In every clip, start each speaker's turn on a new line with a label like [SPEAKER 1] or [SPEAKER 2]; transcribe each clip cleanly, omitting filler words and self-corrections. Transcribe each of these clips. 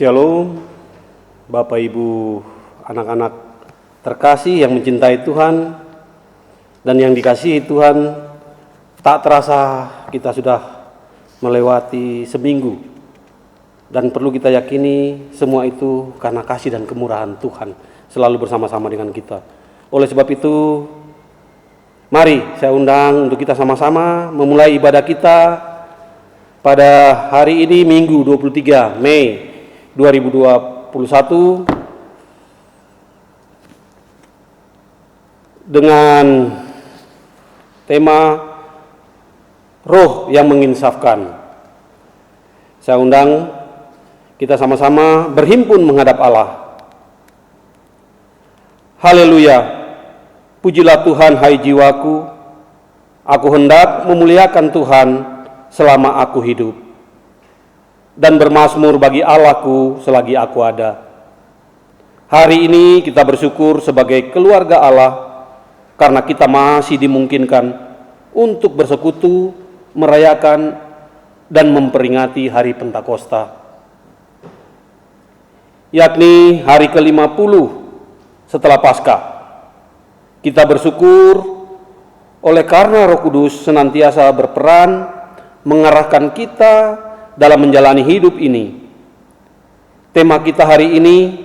[SPEAKER 1] Shalom, Bapak Ibu, anak-anak terkasih yang mencintai Tuhan dan yang dikasihi Tuhan. Tak terasa kita sudah melewati seminggu, dan perlu kita yakini semua itu karena kasih dan kemurahan Tuhan selalu bersama-sama dengan kita. Oleh sebab itu, mari saya undang untuk kita sama-sama memulai ibadah kita pada hari ini, Minggu 23 Mei 2021, dengan tema Roh yang menginsafkan. Saya undang kita sama-sama berhimpun menghadap Allah. Haleluya, pujilah Tuhan hai jiwaku, aku hendak memuliakan Tuhan selama aku hidup, dan bermazmur bagi Allahku selagi aku ada. Hari ini kita bersyukur sebagai keluarga Allah karena kita masih dimungkinkan untuk bersekutu, merayakan dan memperingati hari Pentakosta, yakni hari ke-50 setelah Paskah. Kita bersyukur oleh karena Roh Kudus senantiasa berperan mengarahkan kita dalam menjalani hidup ini. Tema kita hari ini,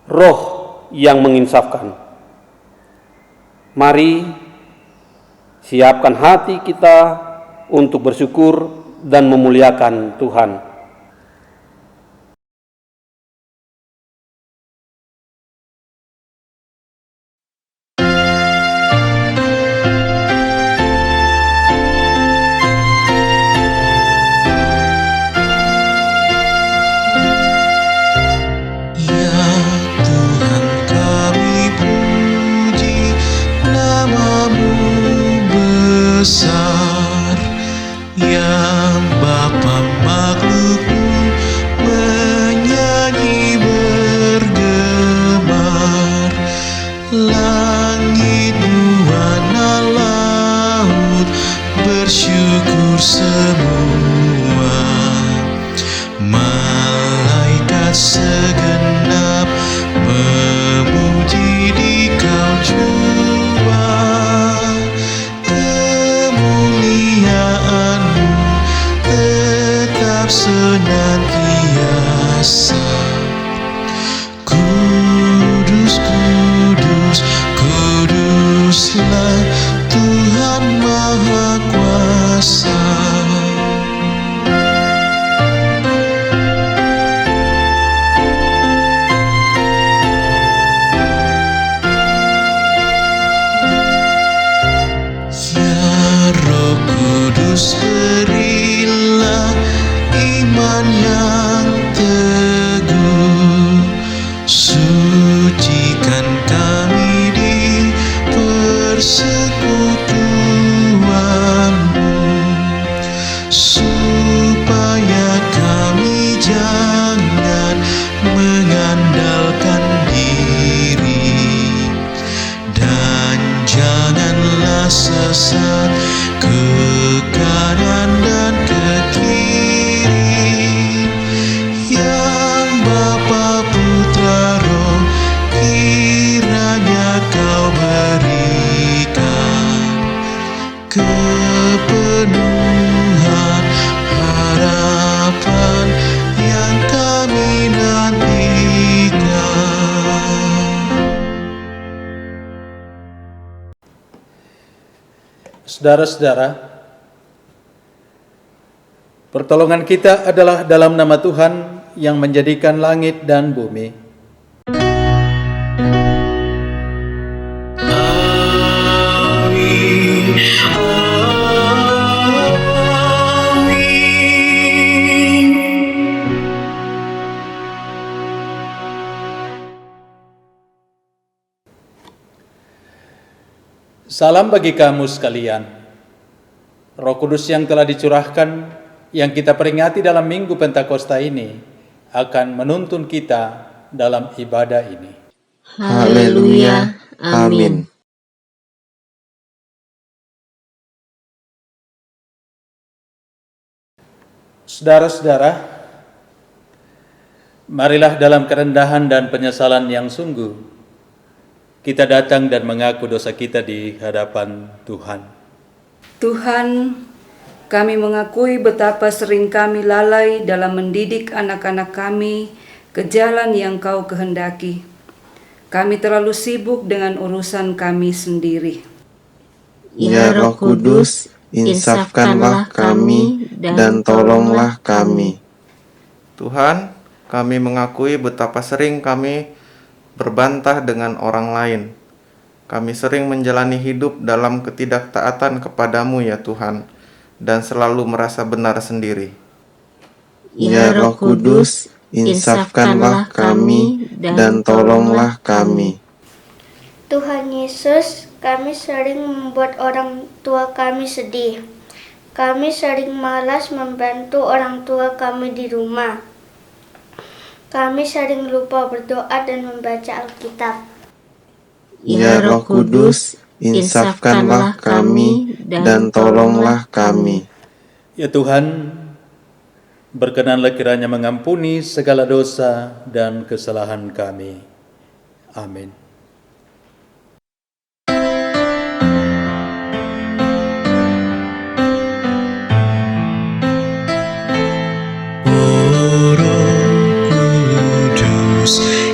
[SPEAKER 1] Roh yang menginsafkan. Mari siapkan hati kita untuk bersyukur dan memuliakan Tuhan.
[SPEAKER 2] Besar yang Bapa makhlukmu menyanyi bergemar, langit buana laut bersyukur semua, malaikat segenap memuji di Kau jua. Senantiasa kudus, kudus, kuduslah Tuhan Maha Kuasa. Ya Roh Kudus, berilah iman yang teguh, sucikan kami di persekutuan-Mu, supaya kami jangan mengandalkan diri, dan janganlah sesat ke kanan dan ke kiri. Yang Bapa, Putra, Roh, kiranya Kau berikan kepenuhan harapan yang kami nantikan.
[SPEAKER 3] Saudara-saudara, pertolongan kita adalah dalam nama Tuhan yang menjadikan langit dan bumi.
[SPEAKER 2] Amin. Amin.
[SPEAKER 3] Salam bagi kamu sekalian. Roh Kudus yang telah dicurahkan, yang kita peringati dalam Minggu Pentakosta ini, akan menuntun kita dalam ibadah ini.
[SPEAKER 4] Haleluya. Amin.
[SPEAKER 3] Saudara-saudara, Marilah dalam kerendahan dan penyesalan yang sungguh, kita datang dan mengaku dosa kita di hadapan Tuhan.
[SPEAKER 5] Tuhan, kami mengakui betapa sering kami lalai dalam mendidik anak-anak kami ke jalan yang Kau kehendaki. Kami terlalu sibuk dengan urusan kami sendiri.
[SPEAKER 4] Ya Roh Kudus, insafkanlah kami dan tolonglah kami.
[SPEAKER 6] Tuhan, kami mengakui betapa sering kami berbantah dengan orang lain. Kami sering menjalani hidup dalam ketidaktaatan kepadamu ya Tuhan, dan selalu merasa benar sendiri.
[SPEAKER 4] Ya Roh Kudus, insafkanlah kami dan tolonglah kami.
[SPEAKER 7] Tuhan Yesus, kami sering membuat orang tua kami sedih. Kami sering malas membantu orang tua kami di rumah. Kami sering lupa berdoa dan membaca Alkitab.
[SPEAKER 4] Ya Roh Kudus, insafkanlah kami dan tolonglah kami.
[SPEAKER 3] Ya Tuhan, berkenanlah kiranya mengampuni segala dosa dan kesalahan kami. Amin.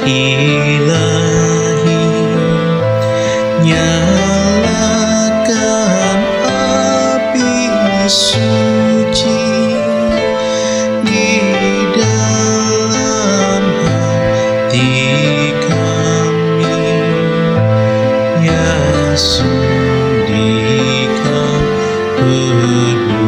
[SPEAKER 2] Ilahi, nyalakan api suci di dalam hati kami, ya sudi Kau peduli.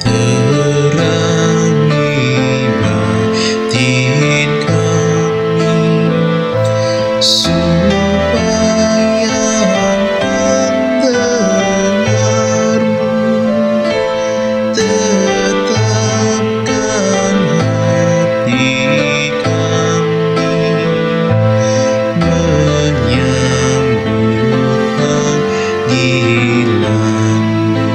[SPEAKER 2] Terangi batin kami supaya mendengar-Mu. Tetapkan hati kami menyambut panggilan-Mu.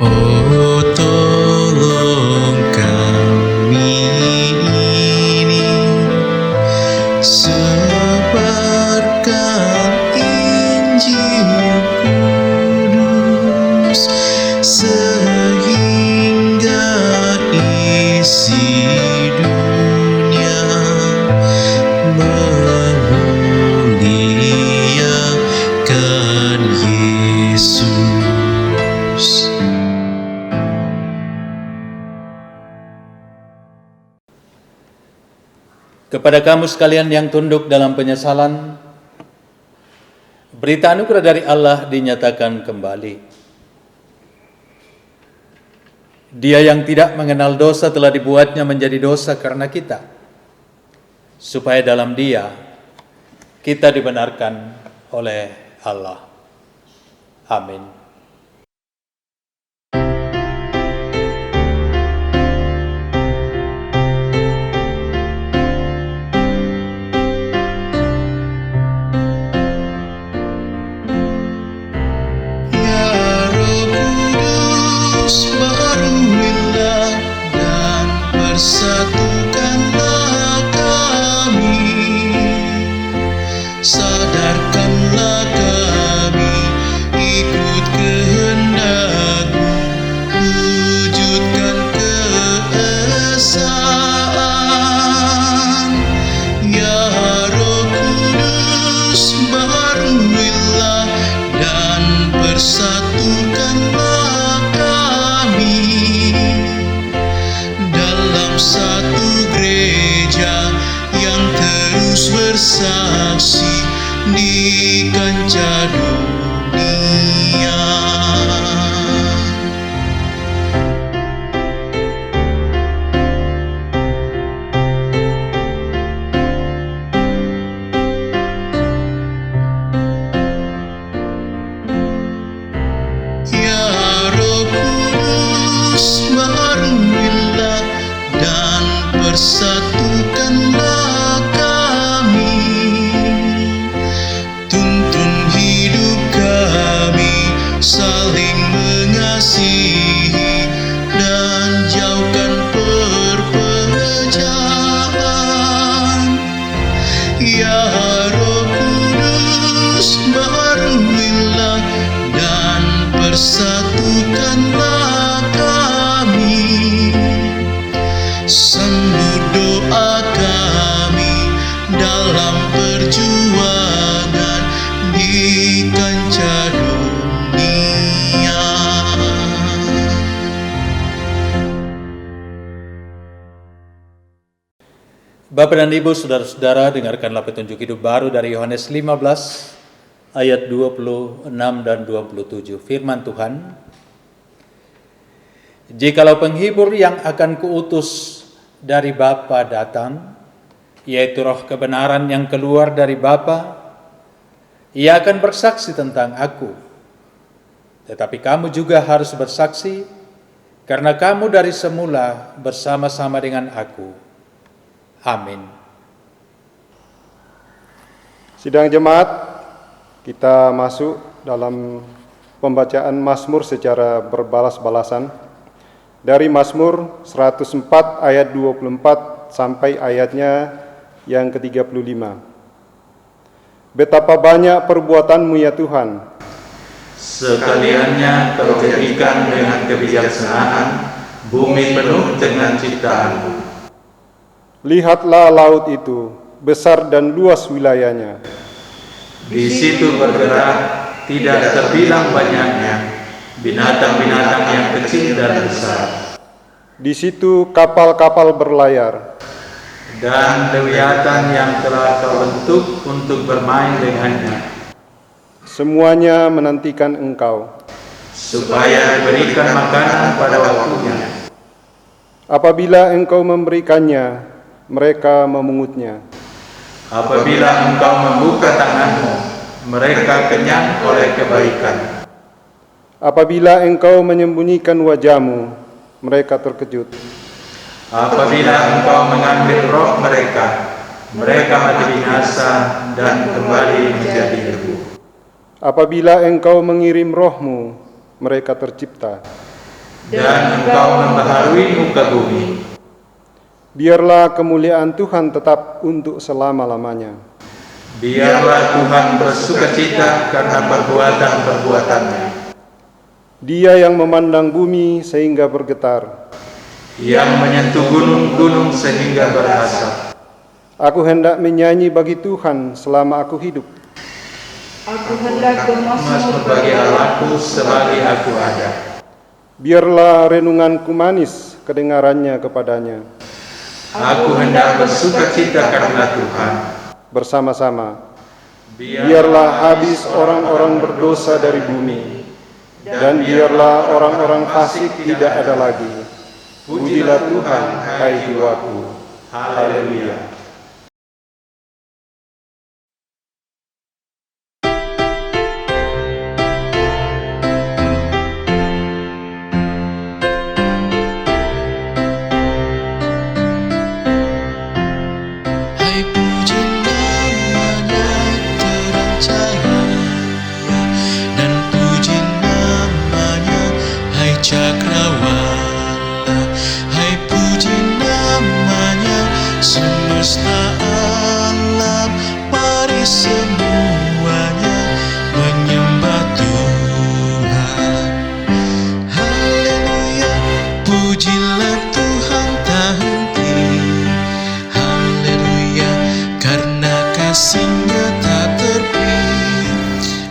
[SPEAKER 2] Oh, tolong kami ini, sebarkan Injil kudus, sehingga isi dunia memuliakan Yesus.
[SPEAKER 3] Kepada kamu sekalian yang tunduk dalam penyesalan, berita anugerah dari Allah dinyatakan kembali. Dia yang tidak mengenal dosa telah dibuatnya menjadi dosa karena kita, supaya dalam Dia kita dibenarkan oleh Allah. Amin.
[SPEAKER 2] Ya Roh Kudus, baruilah dan persatukanlah kami. Sadarkanlah kami ikut kehendak-Mu, wujudkan keesaan. Ya Roh Kudus, baruilah dan persatukanlah kami dalam satu gereja yang terus bersaksi di kancah dunia. Ya Roh Kudus, baruilah perjuangan di kancah dunia.
[SPEAKER 3] Bapak dan Ibu, saudara-saudara, dengarkanlah petunjuk hidup baru dari Yohanes 15 ayat 26 dan 27. Firman Tuhan, "Jikalau penghibur yang akan kuutus dari Bapa datang, yaitu Roh kebenaran yang keluar dari Bapa, ia akan bersaksi tentang aku. Tetapi kamu juga harus bersaksi, karena kamu dari semula bersama-sama dengan aku." Amin.
[SPEAKER 8] Sidang jemaat, kita masuk dalam pembacaan Mazmur secara berbalas-balasan. Dari Mazmur 104 ayat 24 sampai ayatnya yang ke-35. Betapa banyak perbuatanmu ya Tuhan,
[SPEAKER 3] Sekaliannya kau jadikan dengan kebijaksanaan bumi penuh dengan ciptaanmu.
[SPEAKER 8] lihatlah laut itu, besar dan luas wilayahnya.
[SPEAKER 3] Di situ bergerak, tidak terbilang banyaknya, binatang-binatang yang kecil dan besar.
[SPEAKER 8] Di situ kapal-kapal berlayar.
[SPEAKER 3] Dan lewiatan yang telah kau bentuk untuk bermain dengannya,
[SPEAKER 8] Semuanya menantikan Engkau.
[SPEAKER 3] supaya diberikan makanan pada waktunya.
[SPEAKER 8] Apabila Engkau memberikannya, mereka memungutnya.
[SPEAKER 3] Apabila engkau membuka tanganmu, mereka kenyang oleh kebaikan.
[SPEAKER 8] Apabila Engkau menyembunyikan wajah-Mu, mereka terkejut.
[SPEAKER 3] Apabila engkau mengambil roh mereka, mereka mati binasa dan kembali menjadi debu.
[SPEAKER 8] Apabila Engkau mengirim Roh-Mu, mereka tercipta.
[SPEAKER 3] Dan engkau membaharui muka bumi.
[SPEAKER 8] Biarlah kemuliaan Tuhan tetap untuk selama-lamanya.
[SPEAKER 3] Biarlah Tuhan bersukacita karena perbuatan-perbuatannya.
[SPEAKER 8] Dia yang memandang bumi sehingga bergetar.
[SPEAKER 3] Yang menyentuh gunung-gunung sehingga berasap.
[SPEAKER 8] Aku hendak menyanyi bagi Tuhan selama aku hidup.
[SPEAKER 5] Aku hendak
[SPEAKER 3] Mazmur bagi Allahku selagi aku ada.
[SPEAKER 8] Biarlah renunganku manis kedengarannya kepadanya.
[SPEAKER 3] Aku hendak bersukacita karena Tuhan.
[SPEAKER 8] Bersama-sama, biarlah habis orang-orang berdosa dari bumi, dan biarlah orang-orang fasik tidak ada lagi. Pujilah Tuhan, hai jiwaku. Haleluya.
[SPEAKER 2] Hai puji namanya terang cahaya, dan puji namanya hai cakrawala. Hai puji namanya semesta alam, mari semuanya menyembah Tuhan. Haleluya, pujilah Tuhan tak henti. Haleluya, karena kasih-Nya tak terpi.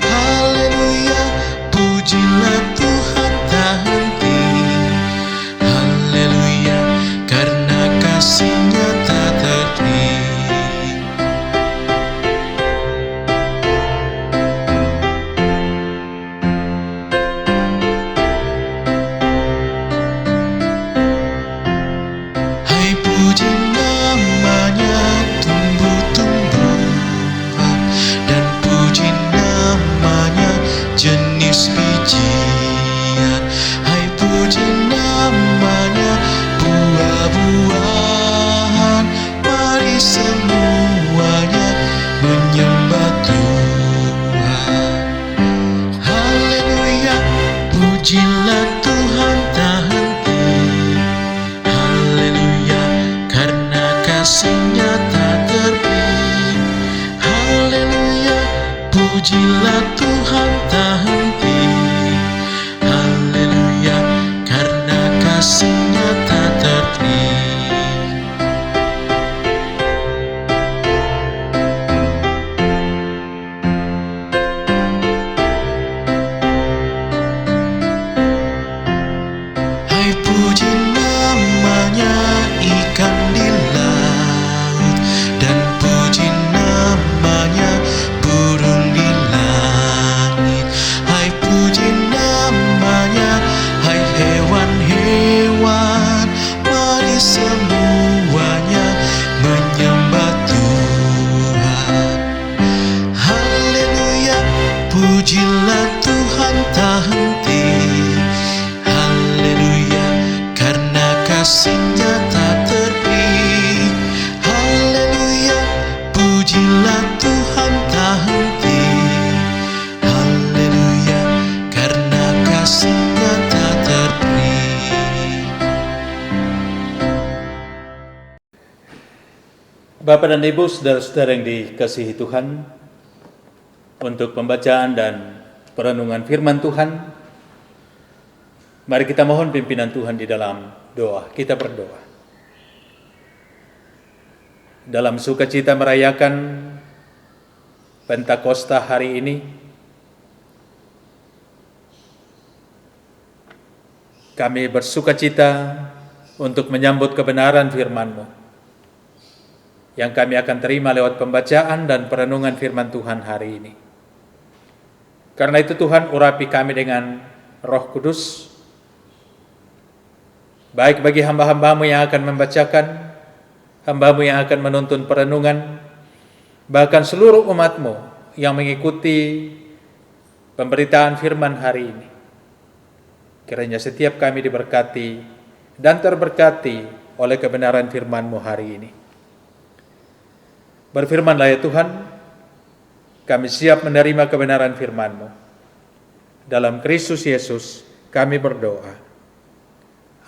[SPEAKER 2] Haleluya, pujilah Tuhan tak henti. Haleluya, karena kasih-Nya tak terpi. Hai puji namanya tumbuh-tumbuhan, dan puji namanya jenis bijian. Hai puji namanya buah-buahan, mari semuanya menyembah Tuhan. Haleluya, pujilah Tuhan tak henti. Haleluya, karena kasih-Nya tak terpi. Haleluya, pujilah Tuhan tak henti. Haleluya, karena kasih-Nya tak terpi.
[SPEAKER 3] Bapak dan Ibu, saudara-saudara yang dikasihi Tuhan, untuk pembacaan dan perenungan firman Tuhan, mari kita mohon pimpinan Tuhan di dalam doa. Kita berdoa. Dalam sukacita merayakan Pentakosta hari ini, kami bersukacita untuk menyambut kebenaran firman-Mu yang kami akan terima lewat pembacaan dan perenungan firman Tuhan hari ini. Karena itu Tuhan, urapi kami dengan Roh Kudus, baik bagi hamba-hamba-Mu yang akan membacakan, hamba-Mu yang akan menuntun perenungan, bahkan seluruh umat-Mu yang mengikuti pemberitaan firman hari ini. Kiranya setiap kami diberkati dan terberkati oleh kebenaran firman-Mu hari ini. Berfirmanlah ya Tuhan, kami siap menerima kebenaran firman-Mu. Dalam Kristus Yesus kami berdoa.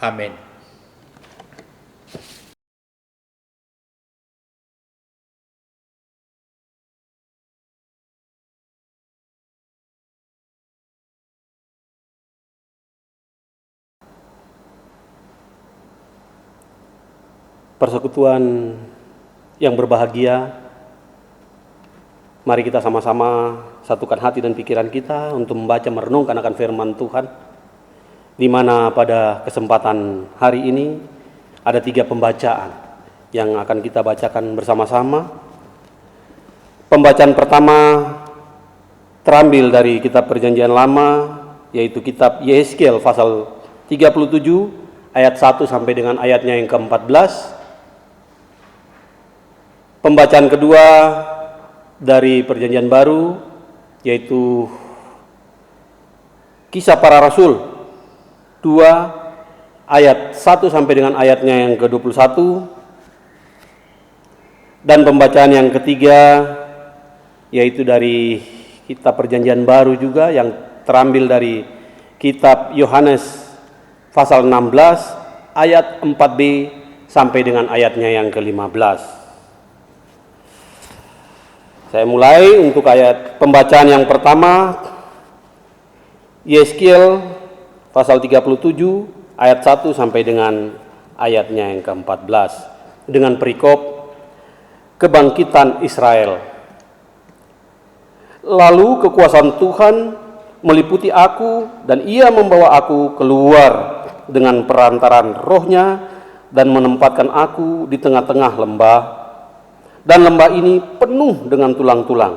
[SPEAKER 3] Amin.
[SPEAKER 1] Persekutuan yang berbahagia, mari kita sama-sama satukan hati dan pikiran kita untuk membaca merenungkan akan firman Tuhan, di mana pada kesempatan hari ini ada 3 pembacaan yang akan kita bacakan bersama-sama. Pembacaan pertama terambil dari kitab Perjanjian Lama, yaitu kitab Yehezkiel pasal 37 ayat 1 sampai dengan ayatnya yang ke-14. Pembacaan kedua dari Perjanjian Baru, yaitu Kisah Para Rasul 2 ayat 1 sampai dengan ayatnya yang ke-21. Dan pembacaan yang ketiga yaitu dari kitab Perjanjian Baru juga, yang terambil dari kitab Yohanes pasal 16 ayat 4b sampai dengan ayatnya yang ke-15. Saya mulai untuk ayat pembacaan yang pertama, Yehezkiel pasal 37 ayat 1 sampai dengan ayatnya yang ke-14 dengan perikop kebangkitan Israel. Lalu kekuasaan Tuhan meliputi aku dan ia membawa aku keluar dengan perantaran rohnya dan menempatkan aku di tengah-tengah lembah. Dan lembah ini penuh dengan tulang-tulang.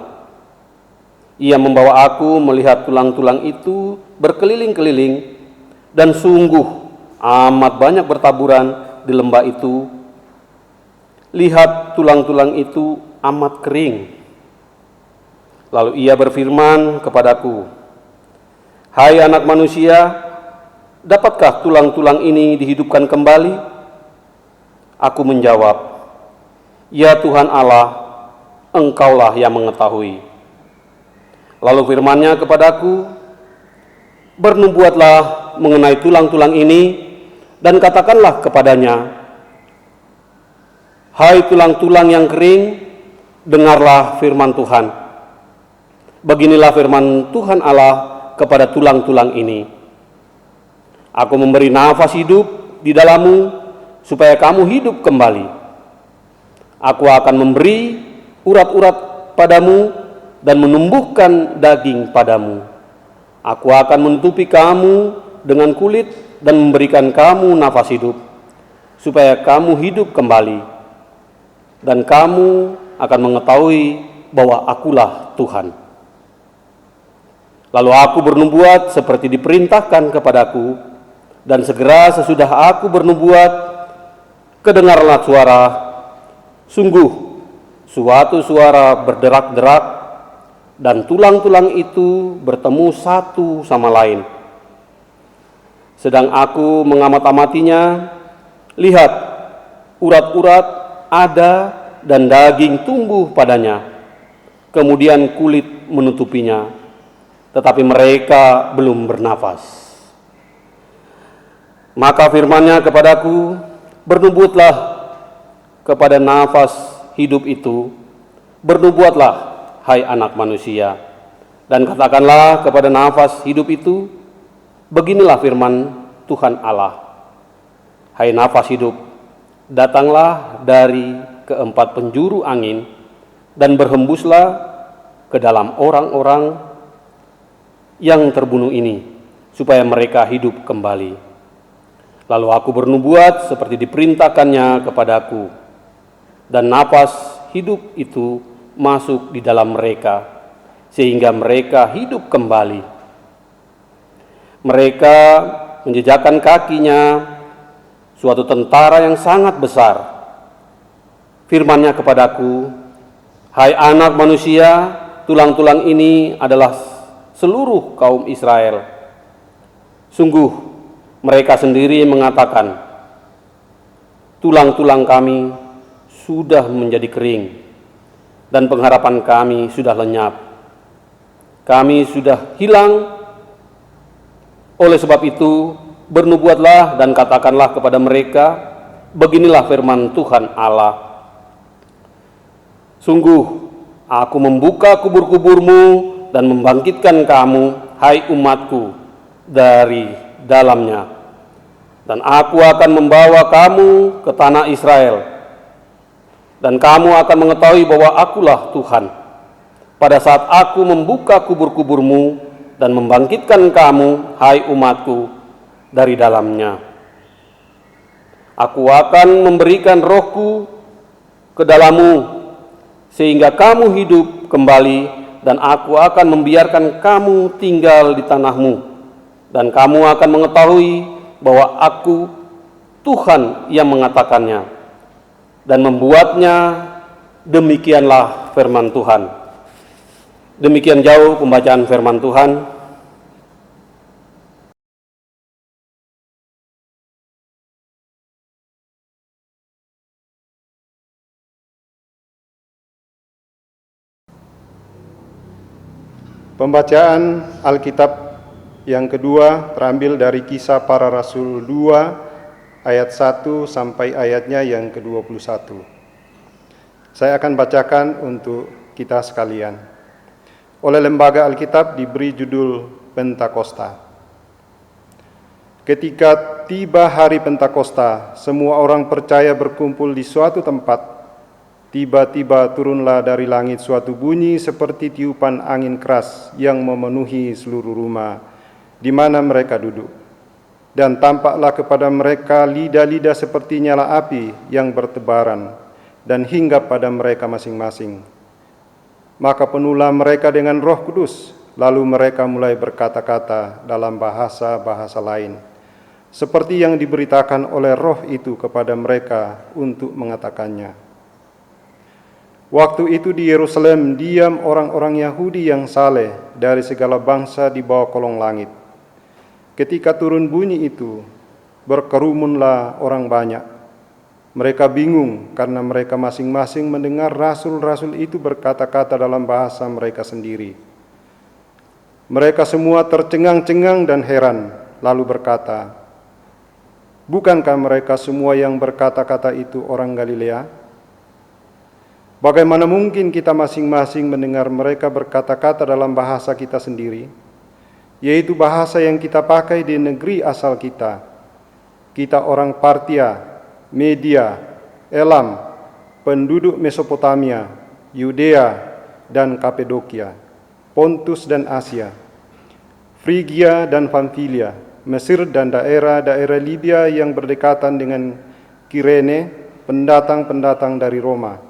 [SPEAKER 1] Ia membawa aku melihat tulang-tulang itu berkeliling-keliling, dan sungguh amat banyak bertaburan di lembah itu. Lihat, tulang-tulang itu amat kering. Lalu ia berfirman kepadaku, "Hai anak manusia, dapatkah tulang-tulang ini dihidupkan kembali?" Aku menjawab, "Ya Tuhan Allah, Engkaulah yang mengetahui." Lalu firman-Nya kepadaku, "Bernubuatlah mengenai tulang-tulang ini, dan katakanlah kepadanya, hai tulang-tulang yang kering, dengarlah firman Tuhan. Beginilah firman Tuhan Allah kepada tulang-tulang ini. Aku memberi nafas hidup di dalammu, supaya kamu hidup kembali. Aku akan memberi urat-urat padamu dan menumbuhkan daging padamu. Aku akan menutupi kamu dengan kulit dan memberikan kamu nafas hidup, supaya kamu hidup kembali. Dan kamu akan mengetahui bahwa akulah Tuhan." Lalu aku bernubuat seperti diperintahkan kepadaku, dan segera sesudah aku bernubuat, kedengarlah suara, sungguh suatu suara berderak-derak, dan tulang-tulang itu bertemu satu sama lain. Sedang aku mengamat-amatinya, lihat, urat-urat ada dan daging tumbuh padanya, kemudian kulit menutupinya, tetapi mereka belum bernafas. Maka firman-Nya kepadaku, "Bernubuatlah kepada nafas hidup itu, bernubuatlah, hai anak manusia, dan katakanlah kepada nafas hidup itu, beginilah firman Tuhan Allah. Hai nafas hidup, datanglah dari keempat penjuru angin dan berhembuslah ke dalam orang-orang yang terbunuh ini, supaya mereka hidup kembali. Lalu aku bernubuat seperti diperintahkannya kepadaku, dan nafas hidup itu masuk di dalam mereka, sehingga mereka hidup kembali. Mereka menjejakkan kakinya suatu tentara yang sangat besar. Firman-Nya kepadaku, hai anak manusia, tulang-tulang ini adalah seluruh kaum Israel. Sungguh, mereka sendiri mengatakan, tulang-tulang kami sudah menjadi kering, dan pengharapan kami sudah lenyap. Kami sudah hilang. Oleh sebab itu, bernubuatlah dan katakanlah kepada mereka, beginilah firman Tuhan Allah. Sungguh, aku membuka kubur-kuburmu dan membangkitkan kamu, hai umatku, dari dalamnya. Dan aku akan membawa kamu ke tanah Israel. Dan kamu akan mengetahui bahwa akulah Tuhan. Pada saat aku membuka kubur-kuburmu dan membangkitkan kamu, hai umatku, dari dalamnya. Aku akan memberikan rohku ke dalammu, sehingga kamu hidup kembali, dan aku akan membiarkan kamu tinggal di tanahmu, dan kamu akan mengetahui bahwa aku Tuhan yang mengatakannya, dan membuatnya. Demikianlah firman Tuhan. Demikian jauh pembacaan firman Tuhan.
[SPEAKER 8] Pembacaan Alkitab yang kedua terambil dari Kisah Para Rasul 2 ayat 1 sampai ayatnya yang ke-21. Saya akan bacakan untuk kita sekalian. Oleh Lembaga Alkitab diberi judul Pentakosta. Ketika tiba hari Pentakosta, semua orang percaya berkumpul di suatu tempat. Tiba-tiba turunlah dari langit suatu bunyi seperti tiupan angin keras yang memenuhi seluruh rumah di mana mereka duduk. Dan tampaklah kepada mereka lidah-lidah seperti nyala api yang bertebaran dan hinggap pada mereka masing-masing. Maka penuhlah mereka dengan Roh Kudus, lalu mereka mulai berkata-kata dalam bahasa-bahasa lain, seperti yang diberitakan oleh Roh itu kepada mereka untuk mengatakannya. Waktu itu di Yerusalem diam orang-orang Yahudi yang saleh dari segala bangsa di bawah kolong langit. Ketika turun bunyi itu, berkerumunlah orang banyak. Mereka bingung karena mereka masing-masing mendengar rasul-rasul itu berkata-kata dalam bahasa mereka sendiri. Mereka semua tercengang-cengang dan heran, lalu berkata, bukankah mereka semua yang berkata-kata itu orang Galilea? Bagaimana mungkin kita masing-masing mendengar mereka berkata-kata dalam bahasa kita sendiri, yaitu bahasa yang kita pakai di negeri asal kita? Kita orang Partia, Media, Elam, penduduk Mesopotamia, Yudea dan Kapadokia, Pontus dan Asia, Frigia dan Pamfilia, Mesir dan daerah-daerah Libya yang berdekatan dengan Kirene, pendatang-pendatang dari Roma,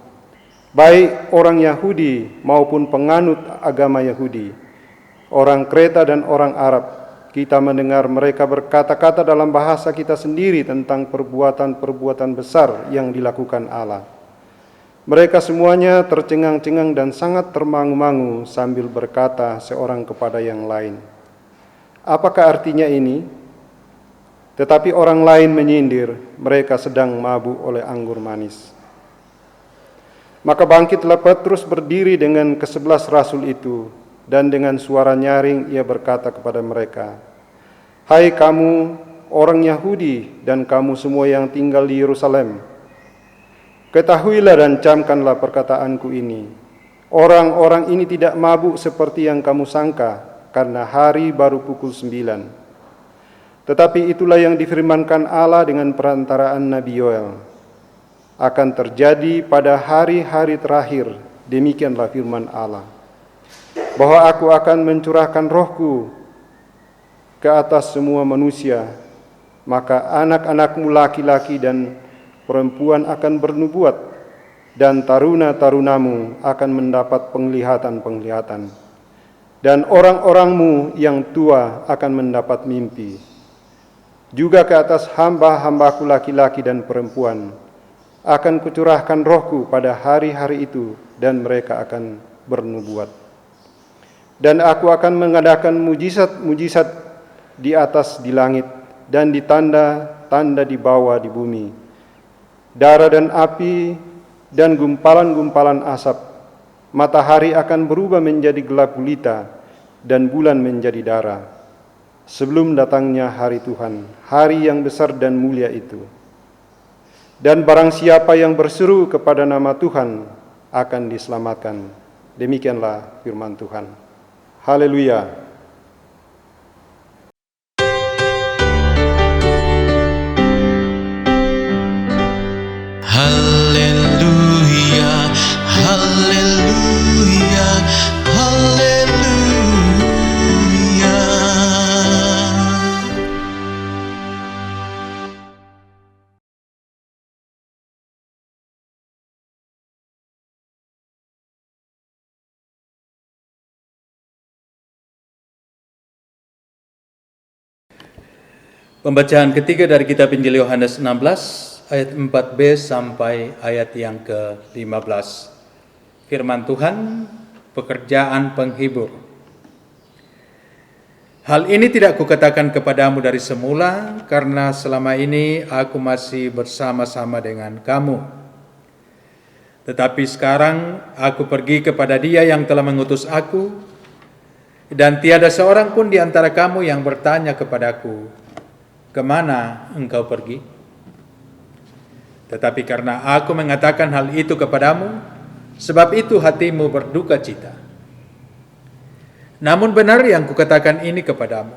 [SPEAKER 8] baik orang Yahudi maupun penganut agama Yahudi, orang Kreta dan orang Arab. Kita mendengar mereka berkata-kata dalam bahasa kita sendiri tentang perbuatan-perbuatan besar yang dilakukan Allah. Mereka semuanya tercengang-cengang dan sangat termangu-mangu sambil berkata seorang kepada yang lain, apakah artinya ini? Tetapi orang lain menyindir, mereka sedang mabuk oleh anggur manis. Maka bangkitlah Petrus berdiri dengan ke-11 rasul itu, dan dengan suara nyaring ia berkata kepada mereka, hai kamu orang Yahudi dan kamu semua yang tinggal di Yerusalem, Ketahuilah dan camkanlah perkataanku ini. Orang-orang ini tidak mabuk seperti yang kamu sangka, karena hari baru pukul 9. Tetapi itulah yang difirmankan Allah dengan perantaraan Nabi Yoel. Akan terjadi pada hari-hari terakhir, demikianlah firman Allah, bahwa aku akan mencurahkan rohku ke atas semua manusia, maka anak-anakmu laki-laki dan perempuan akan bernubuat, dan taruna-tarunamu akan mendapat penglihatan-penglihatan, dan orang-orangmu yang tua akan mendapat mimpi. Juga ke atas hamba-hambaku laki-laki dan perempuan akan kucurahkan rohku pada hari-hari itu, dan mereka akan bernubuat. Dan aku akan mengadakan mujizat-mujizat di atas di langit, dan di tanda-tanda di bawah di bumi, darah dan api, dan gumpalan-gumpalan asap. Matahari akan berubah menjadi gelap gulita, dan bulan menjadi darah, sebelum datangnya hari Tuhan, hari yang besar dan mulia itu. Dan barang siapa yang berseru kepada nama Tuhan akan diselamatkan. Demikianlah firman Tuhan. Haleluya.
[SPEAKER 2] Haleluya, haleluya, haleluya.
[SPEAKER 3] Pembacaan ketiga dari kitab Injil Yohanes 16 ayat 4b sampai ayat yang ke-15. Firman Tuhan, pekerjaan penghibur. Hal ini tidak kukatakan kepadamu dari semula, karena selama ini aku masih bersama-sama dengan kamu. Tetapi sekarang aku pergi kepada Dia yang telah mengutus aku, dan tiada seorang pun di antara kamu yang bertanya kepadaku, kemana engkau pergi? Tetapi karena aku mengatakan hal itu kepadamu, sebab itu hatimu berduka cita. Namun benar yang kukatakan ini kepadamu,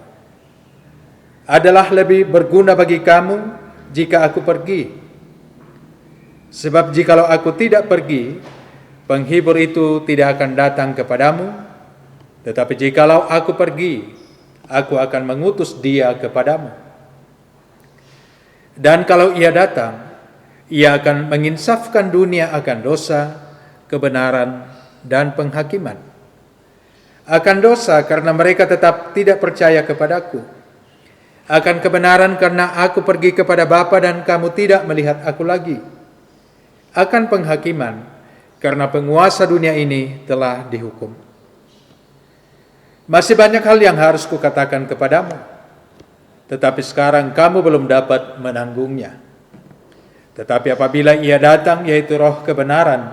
[SPEAKER 3] adalah lebih berguna bagi kamu jika aku pergi. Sebab jikalau aku tidak pergi, penghibur itu tidak akan datang kepadamu. Tetapi jikalau aku pergi, aku akan mengutus Dia kepadamu. Dan kalau Ia datang, Ia akan menginsafkan dunia akan dosa, kebenaran, dan penghakiman. Akan dosa karena mereka tetap tidak percaya kepadaku. Akan kebenaran karena aku pergi kepada Bapa dan kamu tidak melihat aku lagi. Akan penghakiman karena penguasa dunia ini telah dihukum. Masih banyak hal yang harus kukatakan kepadamu, tetapi sekarang kamu belum dapat menanggungnya. Tetapi apabila Ia datang, yaitu Roh kebenaran,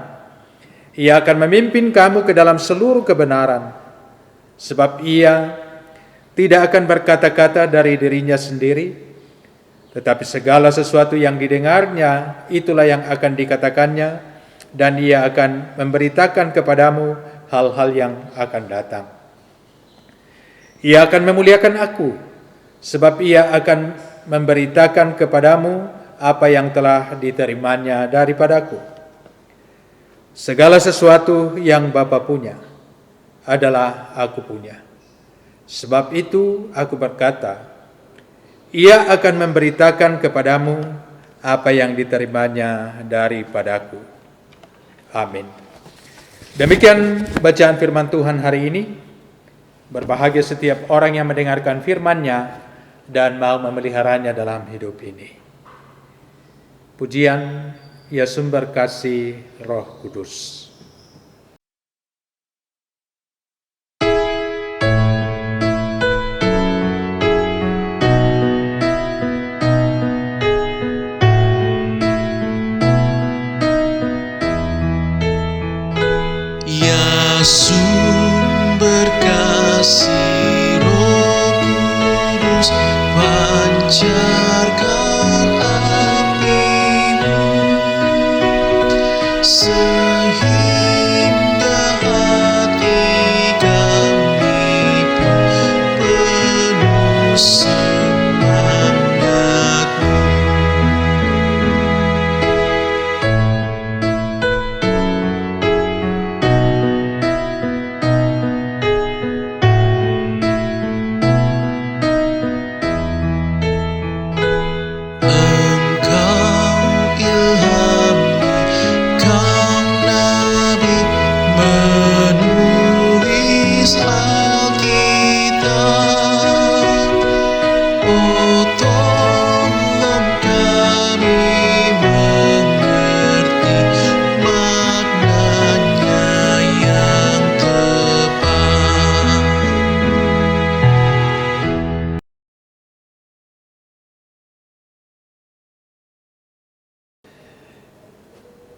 [SPEAKER 3] Ia akan memimpin kamu ke dalam seluruh kebenaran, sebab Ia tidak akan berkata-kata dari dirinya sendiri, tetapi segala sesuatu yang didengarnya, itulah yang akan dikatakannya, dan Ia akan memberitakan kepadamu hal-hal yang akan datang. Ia akan memuliakan aku, sebab Ia akan memberitakan kepadamu apa yang telah diterimanya daripadaku. Segala sesuatu yang Bapa punya adalah aku punya. Sebab itu aku berkata, Ia akan memberitakan kepadamu apa yang diterimanya daripadaku. Amin. Demikian bacaan firman Tuhan hari ini. Berbahagia setiap orang yang mendengarkan firman-Nya dan mau memeliharanya dalam hidup ini. Pujian, ya sumber kasih Roh Kudus.
[SPEAKER 2] Ya sumber kasih Roh Kudus, pancarkan api-Mu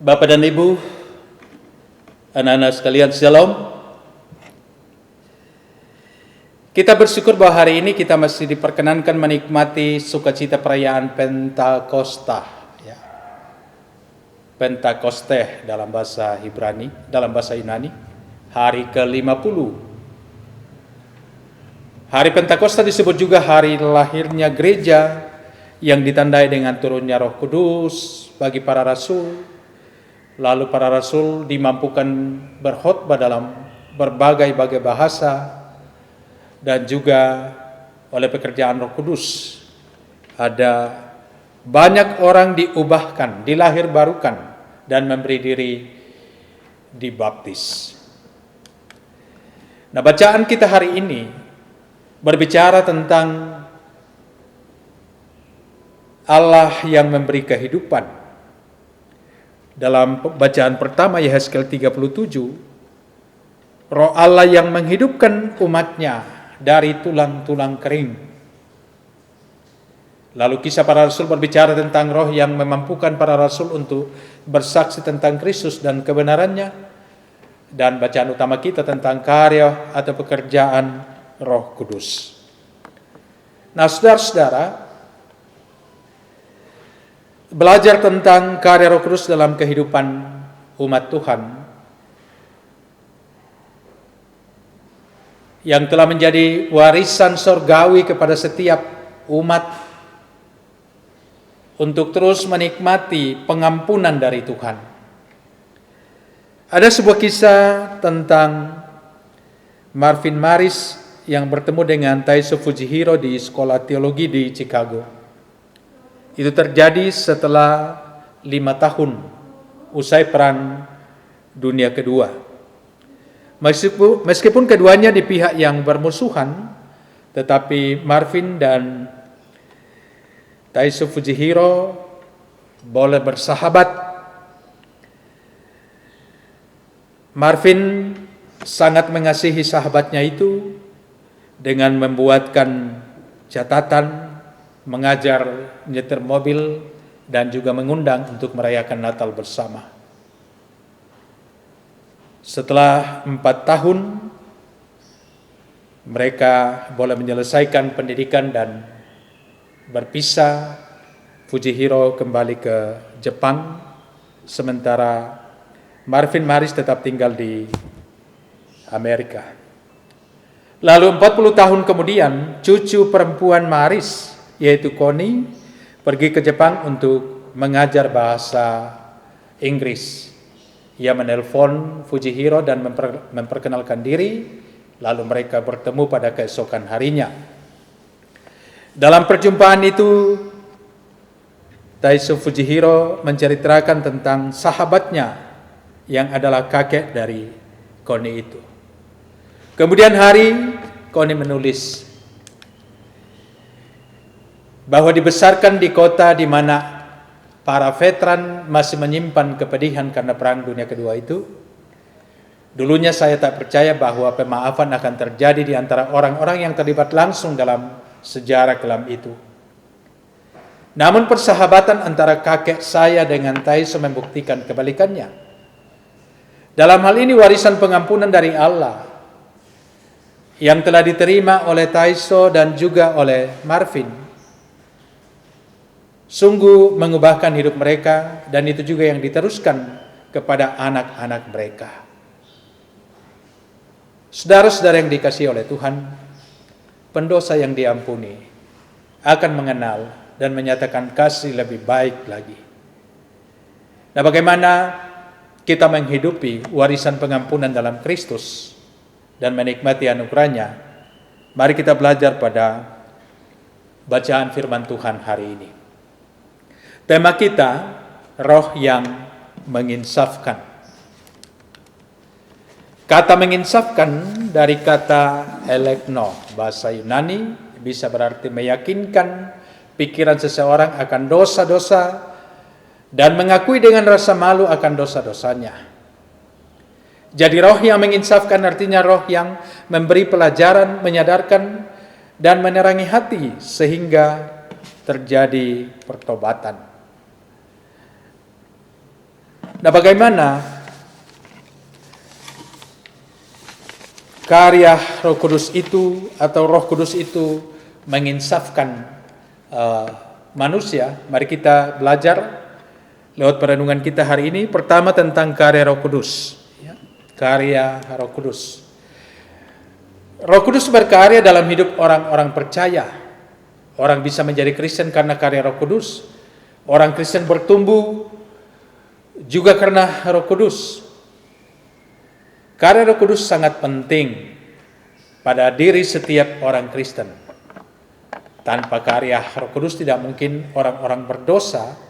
[SPEAKER 3] Bapak dan Ibu, anak-anak sekalian, Shalom. Kita bersyukur bahwa hari ini kita masih diperkenankan menikmati sukacita perayaan Pentakosta, ya. Pentakoste dalam bahasa Ibrani, dalam bahasa Yunani, hari ke-50. Hari Pentakosta disebut juga hari lahirnya gereja yang ditandai dengan turunnya Roh Kudus bagi para rasul. Lalu para rasul dimampukan berkhotbah dalam berbagai-bagai bahasa, dan juga oleh pekerjaan Roh Kudus ada banyak orang diubahkan, dilahirbarukan, dan memberi diri dibaptis. Nah, bacaan kita hari ini berbicara tentang Allah yang memberi kehidupan. Dalam bacaan pertama Yehezkiel 37, Roh Allah yang menghidupkan umatnya dari tulang-tulang kering. Lalu kisah para rasul berbicara tentang roh yang memampukan para rasul untuk bersaksi tentang Kristus dan kebenarannya. Dan bacaan utama kita tentang karya atau pekerjaan Roh Kudus. Nah, saudara-saudara, belajar tentang karya Roh Kudus dalam kehidupan umat Tuhan yang telah menjadi warisan surgawi kepada setiap umat untuk terus menikmati pengampunan dari Tuhan. Ada sebuah kisah tentang Marvin Maris yang bertemu dengan Taiso Fujihiro di sekolah teologi di Chicago. Itu terjadi setelah 5 tahun usai Perang Dunia Kedua. Meskipun keduanya di pihak yang bermusuhan, tetapi Marvin dan Taiso Fujihiro boleh bersahabat. Marvin sangat mengasihi sahabatnya itu dengan membuatkan catatan, mengajar nyetir mobil, dan juga mengundang untuk merayakan Natal bersama. Setelah 4 tahun, mereka boleh menyelesaikan pendidikan dan berpisah. Fujihiro kembali ke Jepang, sementara Marvin Maris tetap tinggal di Amerika. Lalu 40 tahun kemudian, cucu perempuan Maris, yaitu Connie, pergi ke Jepang untuk mengajar bahasa Inggris. Ia menelpon Fujihiro dan memperkenalkan diri, lalu mereka bertemu pada keesokan harinya. Dalam perjumpaan itu, Taiso Fujihiro menceritakan tentang sahabatnya yang adalah kakek dari Connie itu. Kemudian hari, Connie menulis bahwa dibesarkan di kota di mana para veteran masih menyimpan kepedihan karena Perang Dunia Kedua itu. Dulunya saya tak percaya bahwa pemaafan akan terjadi di antara orang-orang yang terlibat langsung dalam sejarah kelam itu. Namun persahabatan antara kakek saya dengan Taiso membuktikan kebalikannya. Dalam hal ini warisan pengampunan dari Allah yang telah diterima oleh Taiso dan juga oleh Marvin sungguh mengubahkan hidup mereka, dan itu juga yang diteruskan kepada anak-anak mereka. Saudara-saudara yang dikasihi oleh Tuhan, pendosa yang diampuni akan mengenal dan menyatakan kasih lebih baik lagi. Nah, bagaimana kita menghidupi warisan pengampunan dalam Kristus dan menikmati anugerahnya? Mari kita belajar pada bacaan firman Tuhan hari ini. Tema kita, roh yang menginsafkan. Kata menginsafkan dari kata elekno, bahasa Yunani, bisa berarti meyakinkan pikiran seseorang akan dosa-dosa dan mengakui dengan rasa malu akan dosa-dosanya. Jadi roh yang menginsafkan artinya roh yang memberi pelajaran, menyadarkan, dan menerangi hati sehingga terjadi pertobatan. Nah, bagaimana karya Roh Kudus itu atau Roh Kudus itu menginsafkan manusia? Mari kita belajar lewat perenungan kita hari ini. Pertama tentang karya Roh Kudus. Karya Roh Kudus. Roh Kudus berkarya dalam hidup orang-orang percaya. Orang bisa menjadi Kristen karena karya Roh Kudus. Orang Kristen bertumbuh juga karena Roh Kudus. Karya Roh Kudus sangat penting pada diri setiap orang Kristen. Tanpa karya Roh Kudus tidak mungkin orang-orang berdosa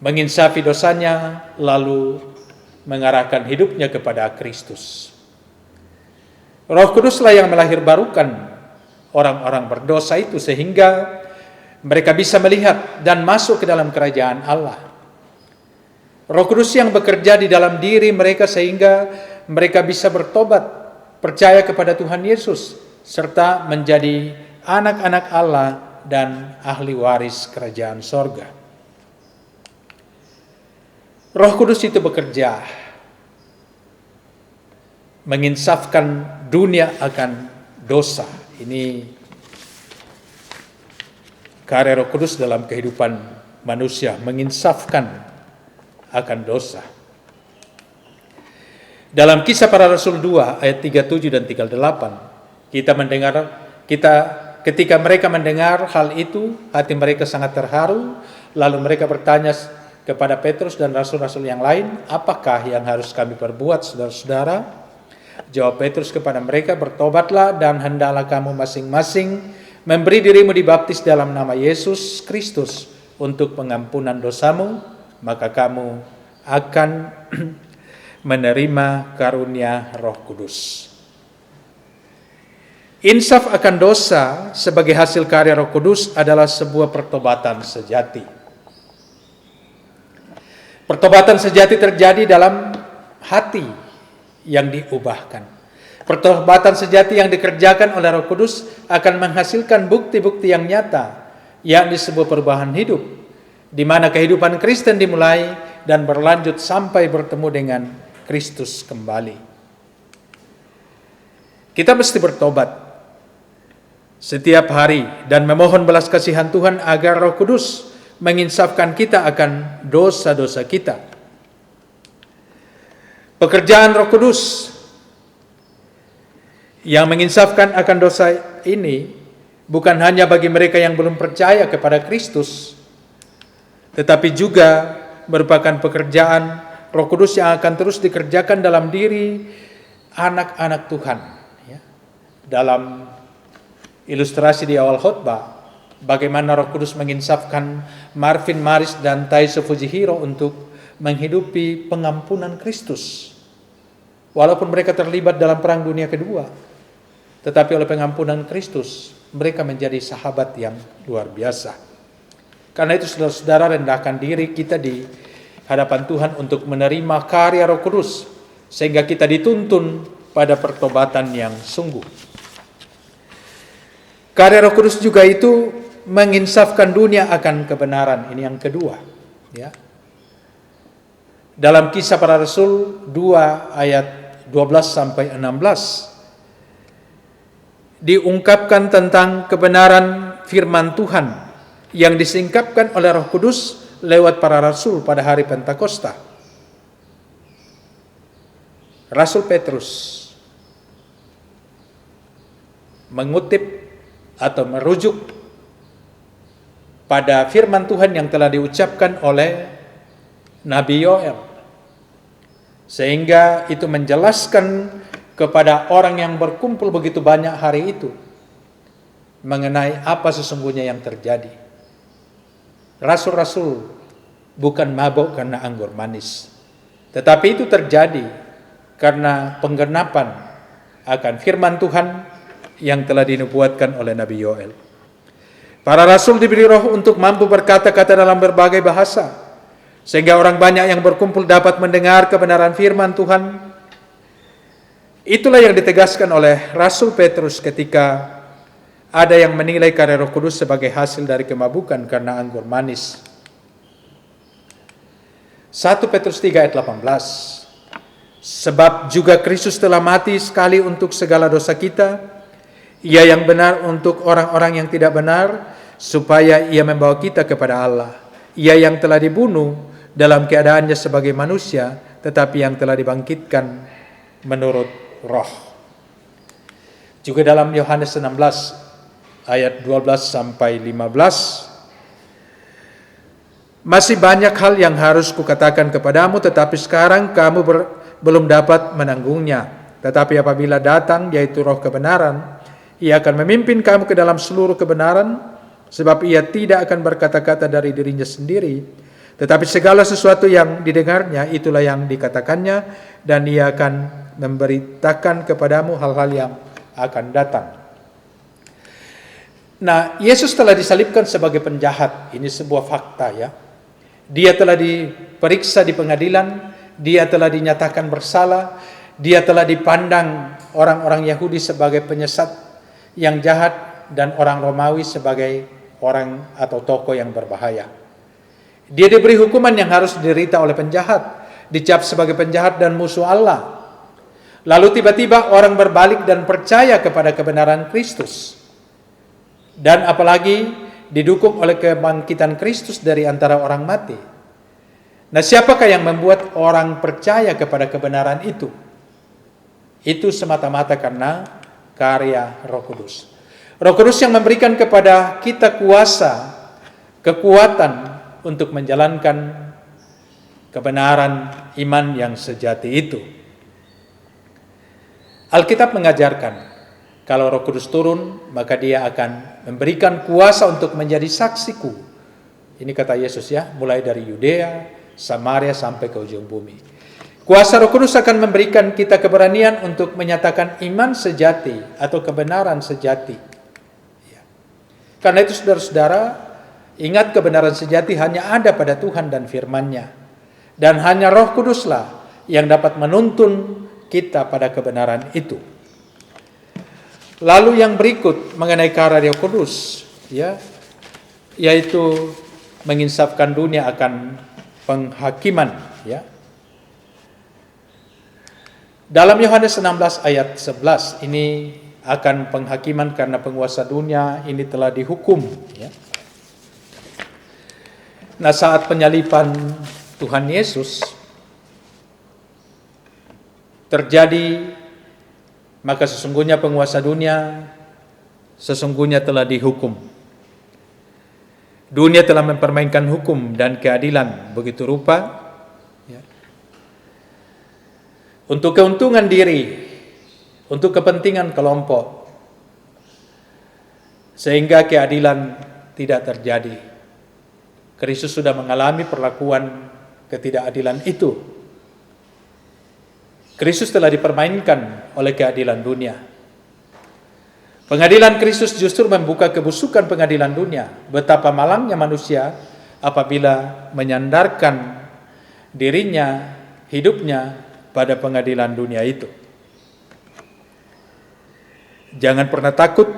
[SPEAKER 3] menginsafi dosanya lalu mengarahkan hidupnya kepada Kristus. Roh Kuduslah yang melahirbarukan orang-orang berdosa itu sehingga mereka bisa melihat dan masuk ke dalam kerajaan Allah. Roh Kudus yang bekerja di dalam diri mereka sehingga mereka bisa bertobat, percaya kepada Tuhan Yesus, serta menjadi anak-anak Allah dan ahli waris kerajaan sorga. Roh Kudus itu bekerja menginsafkan dunia akan dosa. Ini karya Roh Kudus dalam kehidupan manusia, menginsafkan akan dosa. Dalam Kisah Para Rasul 2 ayat 37 dan 38, ketika mereka mendengar hal itu, hati mereka sangat terharu, lalu mereka bertanya kepada Petrus dan rasul-rasul yang lain, apakah yang harus kami perbuat, saudara-saudara? Jawab Petrus kepada mereka, bertobatlah dan hendaklah kamu masing-masing memberi dirimu dibaptis dalam nama Yesus Kristus untuk pengampunan dosamu, maka kamu akan menerima karunia Roh Kudus. Insaf akan dosa sebagai hasil karya Roh Kudus adalah sebuah pertobatan sejati. Pertobatan sejati terjadi dalam hati yang diubahkan. Pertobatan sejati yang dikerjakan oleh Roh Kudus akan menghasilkan bukti-bukti yang nyata, yakni sebuah perubahan hidup, di mana kehidupan Kristen dimulai dan berlanjut sampai bertemu dengan Kristus kembali. Kita mesti bertobat setiap hari dan memohon belas kasihan Tuhan agar Roh Kudus menginsafkan kita akan dosa-dosa kita. Pekerjaan Roh Kudus yang menginsafkan akan dosa ini bukan hanya bagi mereka yang belum percaya kepada Kristus, tetapi juga merupakan pekerjaan Roh Kudus yang akan terus dikerjakan dalam diri anak-anak Tuhan. Dalam ilustrasi di awal khotbah, bagaimana Roh Kudus menginsafkan Marvin Maris dan Taiso Fujihiro untuk menghidupi pengampunan Kristus. Walaupun mereka terlibat dalam Perang Dunia Kedua, tetapi oleh pengampunan Kristus, mereka menjadi sahabat yang luar biasa. Karena itu saudara-saudara, rendahkan diri kita di hadapan Tuhan untuk menerima karya Roh Kudus, sehingga kita dituntun pada pertobatan yang sungguh. Karya Roh Kudus juga itu menginsafkan dunia akan kebenaran. Ini yang kedua. Ya. Dalam Kisah Para Rasul 2 ayat 12-16 diungkapkan tentang kebenaran firman Tuhan yang disingkapkan oleh Roh Kudus lewat para rasul pada hari Pentakosta. Rasul Petrus mengutip atau merujuk pada firman Tuhan yang telah diucapkan oleh Nabi Yoel, sehingga itu menjelaskan kepada orang yang berkumpul begitu banyak hari itu mengenai apa sesungguhnya yang terjadi. Rasul-rasul bukan mabuk karena anggur manis, tetapi itu terjadi karena penggenapan akan firman Tuhan yang telah dinubuatkan oleh Nabi Yoel. Para rasul diberi roh untuk mampu berkata-kata dalam berbagai bahasa, sehingga orang banyak yang berkumpul dapat mendengar kebenaran firman Tuhan. Itulah yang ditegaskan oleh Rasul Petrus ketika ada yang menilai karya Roh Kudus sebagai hasil dari kemabukan karena anggur manis. 1 Petrus 3 ayat 18. Sebab juga Kristus telah mati sekali untuk segala dosa kita, Ia yang benar untuk orang-orang yang tidak benar, supaya Ia membawa kita kepada Allah. Ia yang telah dibunuh dalam keadaannya sebagai manusia, tetapi yang telah dibangkitkan menurut roh. Juga dalam Yohanes 16 ayat 12 sampai 15. Masih banyak hal yang harus kukatakan kepadamu, tetapi sekarang kamu belum dapat menanggungnya. Tetapi apabila datang, yaitu Roh kebenaran, Ia akan memimpin kamu ke dalam seluruh kebenaran, sebab Ia tidak akan berkata-kata dari dirinya sendiri, tetapi segala sesuatu yang didengarnya, itulah yang dikatakannya, dan Ia akan memberitakan kepadamu hal-hal yang akan datang. Nah, Yesus telah disalibkan sebagai penjahat. Ini sebuah fakta ya. Dia telah diperiksa di pengadilan, dia telah dinyatakan bersalah, dia telah dipandang orang-orang Yahudi sebagai penyesat yang jahat dan orang Romawi sebagai orang atau tokoh yang berbahaya. Dia diberi hukuman yang harus diderita oleh penjahat, dicap sebagai penjahat dan musuh Allah. Lalu tiba-tiba orang berbalik dan percaya kepada kebenaran Kristus. Dan apalagi didukung oleh kebangkitan Kristus dari antara orang mati. Nah, siapakah yang membuat orang percaya kepada kebenaran itu? Itu semata-mata karena karya Roh Kudus. Roh Kudus yang memberikan kepada kita kuasa, kekuatan untuk menjalankan kebenaran iman yang sejati itu. Alkitab mengajarkan, kalau Roh Kudus turun, maka Dia akan memberikan kuasa untuk menjadi saksiku. Ini kata Yesus ya, mulai dari Yudea, Samaria sampai ke ujung bumi. Kuasa Roh Kudus akan memberikan kita keberanian untuk menyatakan iman sejati atau kebenaran sejati. Ya. Karena itu saudara-saudara, ingat kebenaran sejati hanya ada pada Tuhan dan firman-Nya. Dan hanya Roh Kuduslah yang dapat menuntun kita pada kebenaran itu. Lalu yang berikut mengenai karya Roh Kudus, ya, yaitu menginsafkan dunia akan penghakiman, ya. Dalam Yohanes 16 ayat 11 ini akan penghakiman karena penguasa dunia ini telah dihukum, ya. Nah, saat penyaliban Tuhan Yesus terjadi, maka sesungguhnya penguasa dunia sesungguhnya telah dihukum. Dunia telah mempermainkan hukum dan keadilan begitu rupa, ya, untuk keuntungan diri, untuk kepentingan kelompok, sehingga keadilan tidak terjadi. Kristus sudah mengalami perlakuan ketidakadilan itu. Kristus telah dipermainkan oleh keadilan dunia. Pengadilan Kristus justru membuka kebusukan pengadilan dunia. Betapa malangnya manusia apabila menyandarkan dirinya, hidupnya pada pengadilan dunia itu. Jangan pernah takut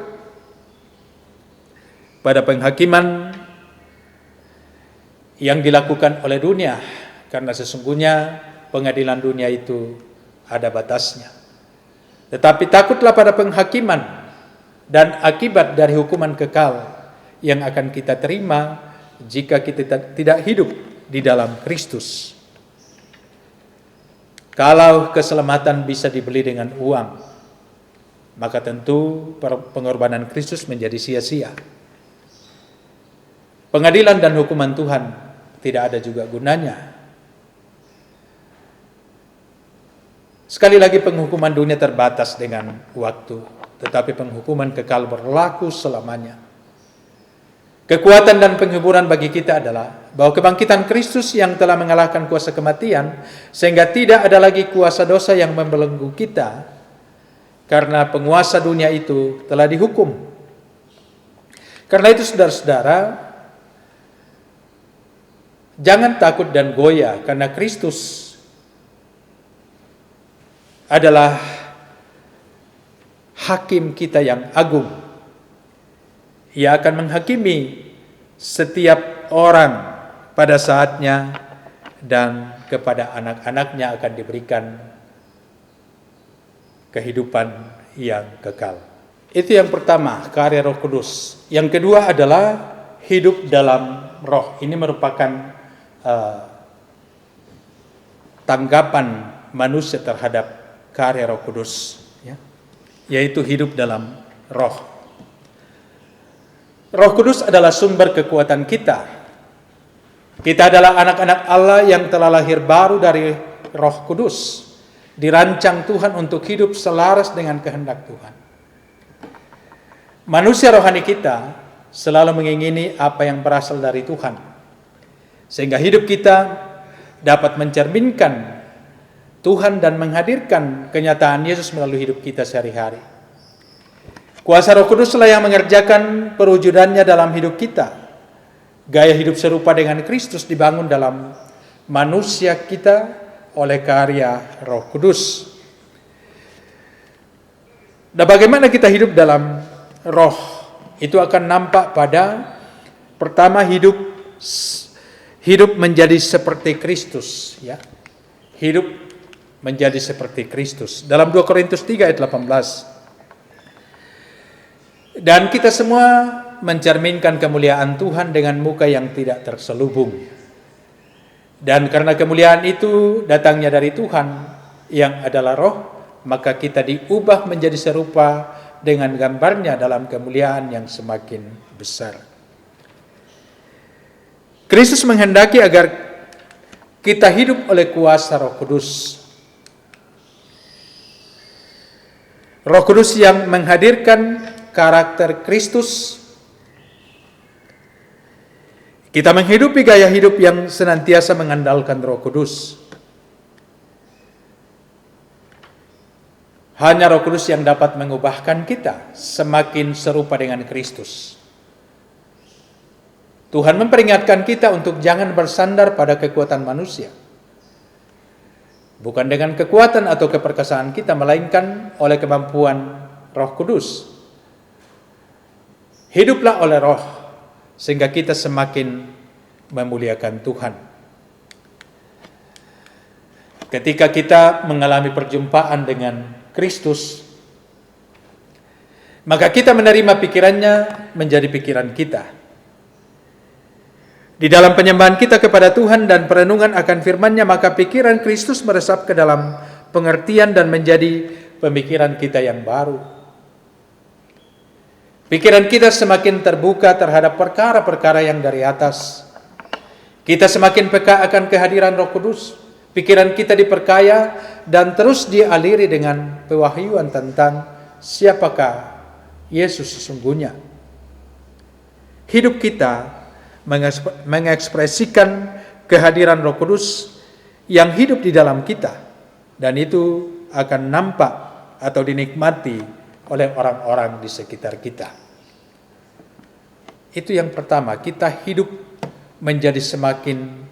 [SPEAKER 3] pada penghakiman yang dilakukan oleh dunia, karena sesungguhnya pengadilan dunia itu ada batasnya. Tetapi takutlah pada penghakiman dan akibat dari hukuman kekal yang akan kita terima jika kita tidak hidup di dalam Kristus. Kalau keselamatan bisa dibeli dengan uang, maka tentu pengorbanan Kristus menjadi sia-sia. Pengadilan dan hukuman Tuhan tidak ada juga gunanya. Sekali lagi, penghukuman dunia terbatas dengan waktu, tetapi penghukuman kekal berlaku selamanya. Kekuatan dan penghiburan bagi kita adalah bahwa kebangkitan Kristus yang telah mengalahkan kuasa kematian, sehingga tidak ada lagi kuasa dosa yang membelenggu kita, karena penguasa dunia itu telah dihukum. Karena itu saudara-saudara, jangan takut dan goyah, karena Kristus adalah hakim kita yang agung. Ia akan menghakimi setiap orang pada saatnya dan kepada anak-anaknya akan diberikan kehidupan yang kekal. Itu yang pertama, karya Roh Kudus. Yang kedua adalah hidup dalam Roh. Ini merupakan tanggapan manusia terhadap karya Roh Kudus, ya, yaitu hidup dalam Roh. Roh Kudus adalah sumber kekuatan kita. Kita adalah anak-anak Allah yang telah lahir baru dari Roh Kudus, dirancang Tuhan untuk hidup selaras dengan kehendak Tuhan. Manusia rohani kita selalu mengingini apa yang berasal dari Tuhan, sehingga hidup kita dapat mencerminkan Tuhan dan menghadirkan kenyataan Yesus melalui hidup kita sehari-hari. Kuasa Roh Kuduslah yang mengerjakan perwujudannya dalam hidup kita. Gaya hidup serupa dengan Kristus dibangun dalam manusia kita oleh karya Roh Kudus. Dan bagaimana kita hidup dalam Roh? Itu akan nampak pada pertama hidup menjadi seperti Kristus, ya. Hidup menjadi seperti Kristus. Dalam 2 Korintus 3 ayat 18. Dan kita semua mencerminkan kemuliaan Tuhan dengan muka yang tidak terselubung. Dan karena kemuliaan itu datangnya dari Tuhan yang adalah Roh, maka kita diubah menjadi serupa dengan gambarnya dalam kemuliaan yang semakin besar. Kristus menghendaki agar kita hidup oleh kuasa Roh Kudus. Roh Kudus yang menghadirkan karakter Kristus. Kita menghidupi gaya hidup yang senantiasa mengandalkan Roh Kudus. Hanya Roh Kudus yang dapat mengubahkan kita semakin serupa dengan Kristus. Tuhan memperingatkan kita untuk jangan bersandar pada kekuatan manusia. Bukan dengan kekuatan atau keperkasaan kita, melainkan oleh kemampuan Roh Kudus. Hiduplah oleh Roh, sehingga kita semakin memuliakan Tuhan. Ketika kita mengalami perjumpaan dengan Kristus, maka kita menerima pikirannya menjadi pikiran kita. Di dalam penyembahan kita kepada Tuhan dan perenungan akan firman-Nya, maka pikiran Kristus meresap ke dalam pengertian dan menjadi pemikiran kita yang baru. Pikiran kita semakin terbuka terhadap perkara-perkara yang dari atas. Kita semakin peka akan kehadiran Roh Kudus. Pikiran kita diperkaya dan terus dialiri dengan pewahyuan tentang siapakah Yesus sesungguhnya. Hidup kita mengekspresikan kehadiran Roh Kudus yang hidup di dalam kita, dan itu akan nampak atau dinikmati oleh orang-orang di sekitar kita. Itu yang pertama, kita hidup menjadi semakin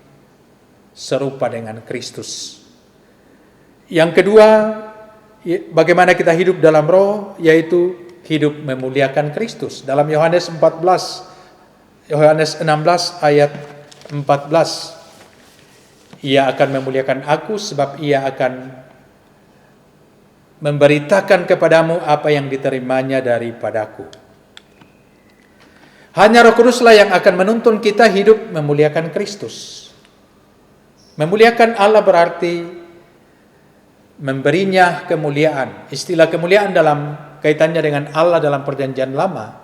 [SPEAKER 3] serupa dengan Kristus. Yang kedua, bagaimana kita hidup dalam Roh, yaitu hidup memuliakan Kristus. Dalam Yohanes 16 ayat 14, Ia akan memuliakan aku sebab Ia akan memberitakan kepadamu apa yang diterimanya daripadaku. Hanya Roh Kuduslah yang akan menuntun kita hidup memuliakan Kristus. Memuliakan Allah berarti memberinya kemuliaan. Istilah kemuliaan dalam kaitannya dengan Allah dalam Perjanjian Lama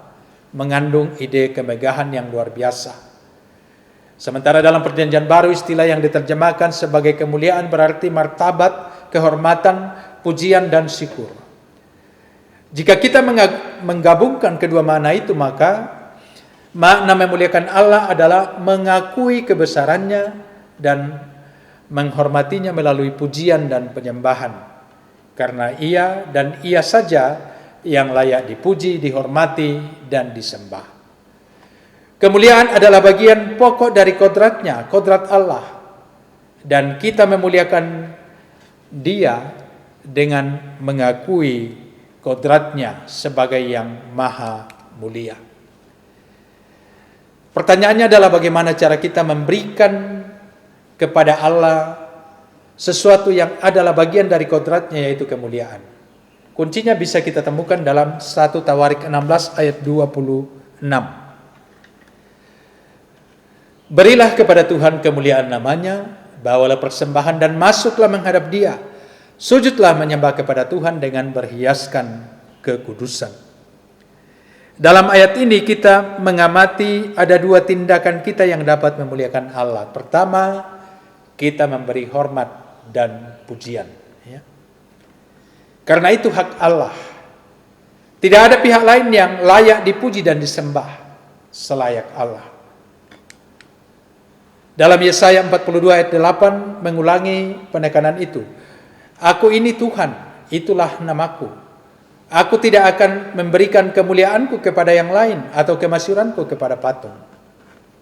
[SPEAKER 3] mengandung ide kemegahan yang luar biasa. Sementara dalam Perjanjian Baru istilah yang diterjemahkan sebagai kemuliaan berarti martabat, kehormatan, pujian dan syukur. Jika kita menggabungkan kedua makna itu, maka makna memuliakan Allah adalah mengakui kebesarannya dan menghormatinya melalui pujian dan penyembahan. Karena Ia dan Ia saja yang layak dipuji, dihormati, dan disembah. Kemuliaan adalah bagian pokok dari kodratnya, kodrat Allah. Dan kita memuliakan Dia dengan mengakui kodratnya sebagai yang maha mulia. Pertanyaannya adalah bagaimana cara kita memberikan kepada Allah sesuatu yang adalah bagian dari kodratnya, yaitu kemuliaan. Kuncinya bisa kita temukan dalam 1 Tawarik 16 ayat 26. Berilah kepada Tuhan kemuliaan namanya, bawalah persembahan dan masuklah menghadap Dia. Sujudlah menyembah kepada Tuhan dengan berhiaskan kekudusan. Dalam ayat ini kita mengamati ada dua tindakan kita yang dapat memuliakan Allah. Pertama, kita memberi hormat dan pujian. Ya. Karena itu hak Allah. Tidak ada pihak lain yang layak dipuji dan disembah selayak Allah. Dalam Yesaya 42 ayat 8 mengulangi penekanan itu. Aku ini Tuhan, itulah namaku. Aku tidak akan memberikan kemuliaanku kepada yang lain atau kemasyhuranku kepada patung.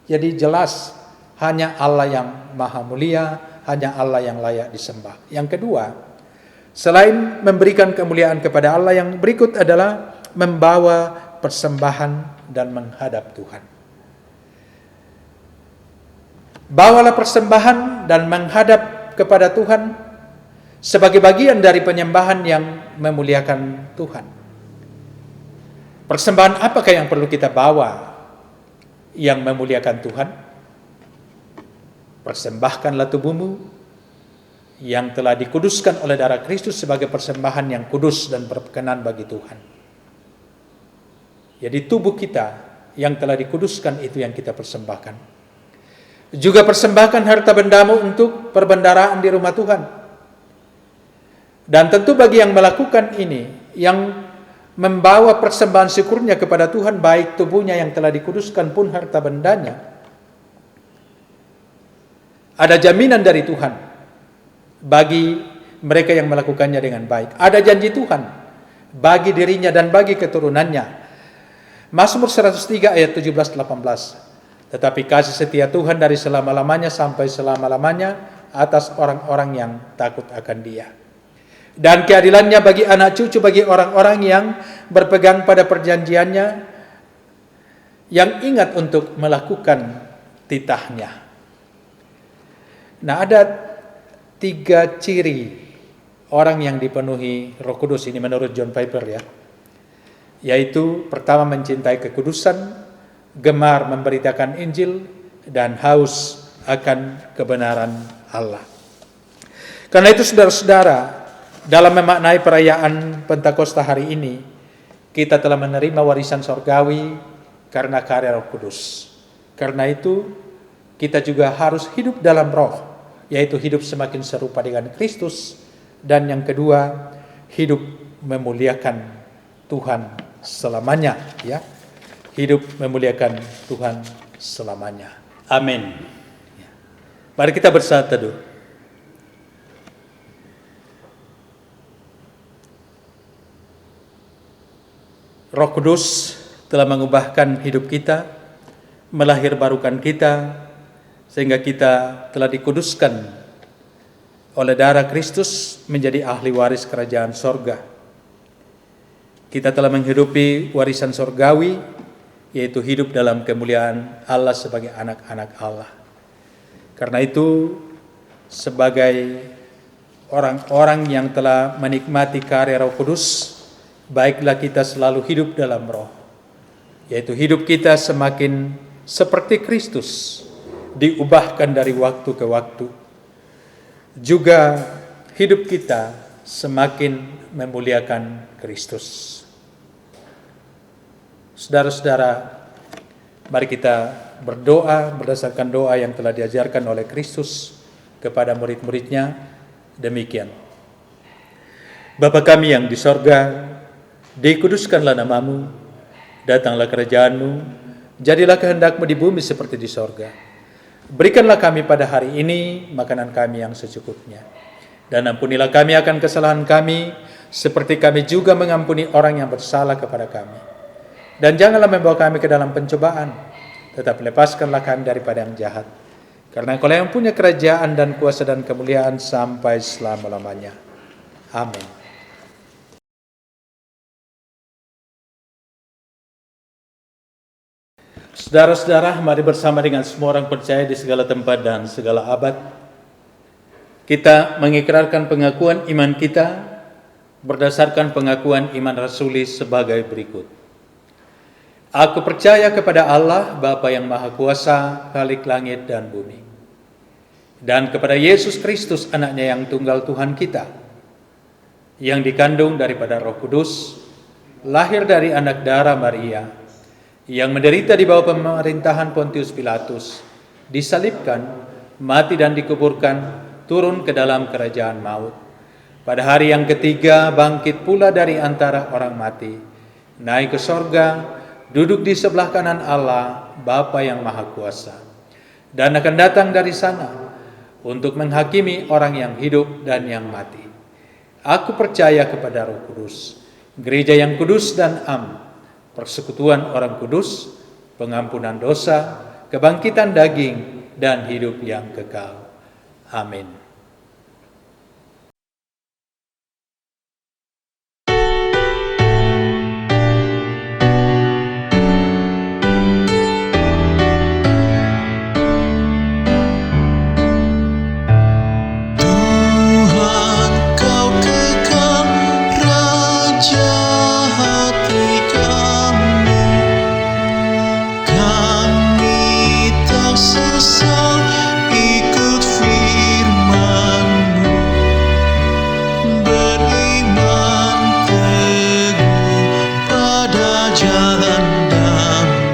[SPEAKER 3] Jadi jelas hanya Allah yang maha mulia, hanya Allah yang layak disembah. Yang kedua, selain memberikan kemuliaan kepada Allah, yang berikut adalah membawa persembahan dan menghadap Tuhan. Bawalah persembahan dan menghadap kepada Tuhan sebagai bagian dari penyembahan yang memuliakan Tuhan. Persembahan apakah yang perlu kita bawa yang memuliakan Tuhan? Persembahkanlah tubuhmu yang telah dikuduskan oleh darah Kristus sebagai persembahan yang kudus dan berkenan bagi Tuhan. Jadi tubuh kita yang telah dikuduskan itu yang kita persembahkan. Juga persembahkan harta bendamu untuk perbendaharaan di rumah Tuhan. Dan tentu bagi yang melakukan ini, yang membawa persembahan syukurnya kepada Tuhan, baik tubuhnya yang telah dikuduskan pun harta bendanya, ada jaminan dari Tuhan bagi mereka yang melakukannya dengan baik. Ada janji Tuhan bagi dirinya dan bagi keturunannya. Mazmur 103 ayat 17-18. Tetapi kasih setia Tuhan dari selama-lamanya sampai selama-lamanya atas orang-orang yang takut akan Dia. Dan keadilannya bagi anak cucu, bagi orang-orang yang berpegang pada perjanjiannya, yang ingat untuk melakukan titahnya. Nah, ada 3 ciri orang yang dipenuhi Roh Kudus ini menurut John Piper ya. Yaitu pertama, mencintai kekudusan, gemar memberitakan Injil, dan haus akan kebenaran Allah. Karena itu saudara-saudara, dalam memaknai perayaan Pentakosta hari ini, kita telah menerima warisan sorgawi karena karya Roh Kudus. Karena itu kita juga harus hidup dalam roh, yaitu hidup semakin serupa dengan Kristus. Dan yang kedua, hidup memuliakan Tuhan selamanya, ya. Hidup memuliakan Tuhan selamanya. Amin. Mari kita bersaat teduh. Roh Kudus telah mengubahkan hidup kita, melahirbarukan kita, sehingga kita telah dikuduskan oleh darah Kristus menjadi ahli waris kerajaan sorga. Kita telah menghidupi warisan sorgawi, yaitu hidup dalam kemuliaan Allah sebagai anak-anak Allah. Karena itu, sebagai orang-orang yang telah menikmati karya Roh Kudus, baiklah kita selalu hidup dalam roh, yaitu hidup kita semakin seperti Kristus, diubahkan dari waktu ke waktu. Juga hidup kita semakin memuliakan Kristus. Saudara-saudara, mari kita berdoa berdasarkan doa yang telah diajarkan oleh Kristus kepada murid-muridnya. Demikian. Bapa kami yang di sorga, dikuduskanlah namamu, datanglah kerajaanmu, jadilah kehendakmu di bumi seperti di sorga. Berikanlah kami pada hari ini makanan kami yang secukupnya. Dan ampunilah kami akan kesalahan kami, seperti kami juga mengampuni orang yang bersalah kepada kami. Dan janganlah membawa kami ke dalam pencobaan, tetapi lepaskanlah kami daripada yang jahat. Karena Engkau yang punya kerajaan dan kuasa dan kemuliaan sampai selama-lamanya. Amin. Saudara-saudara, mari bersama dengan semua orang percaya di segala tempat dan segala abad, Kita mengikrarkan pengakuan iman kita berdasarkan pengakuan iman rasuli sebagai berikut. Aku percaya kepada Allah, Bapa yang Maha Kuasa, Khalik langit dan bumi, dan kepada Yesus Kristus, anaknya yang tunggal Tuhan kita, yang dikandung daripada Roh Kudus, lahir dari anak darah Maria, yang menderita di bawah pemerintahan Pontius Pilatus, disalibkan, mati dan dikuburkan, turun ke dalam kerajaan maut. Pada hari yang ketiga bangkit pula dari antara orang mati, naik ke sorga, duduk di sebelah kanan Allah, Bapa yang Maha Kuasa, dan akan datang dari sana untuk menghakimi orang yang hidup dan yang mati. Aku percaya kepada Roh Kudus, gereja yang kudus dan am, persekutuan orang kudus, pengampunan dosa, kebangkitan daging, dan hidup yang kekal. Amin.
[SPEAKER 2] Tuhan, Kau kekal Raja hati kami. Kami tak sesal ikut firman-Mu, beriman teguh pada jalan damai.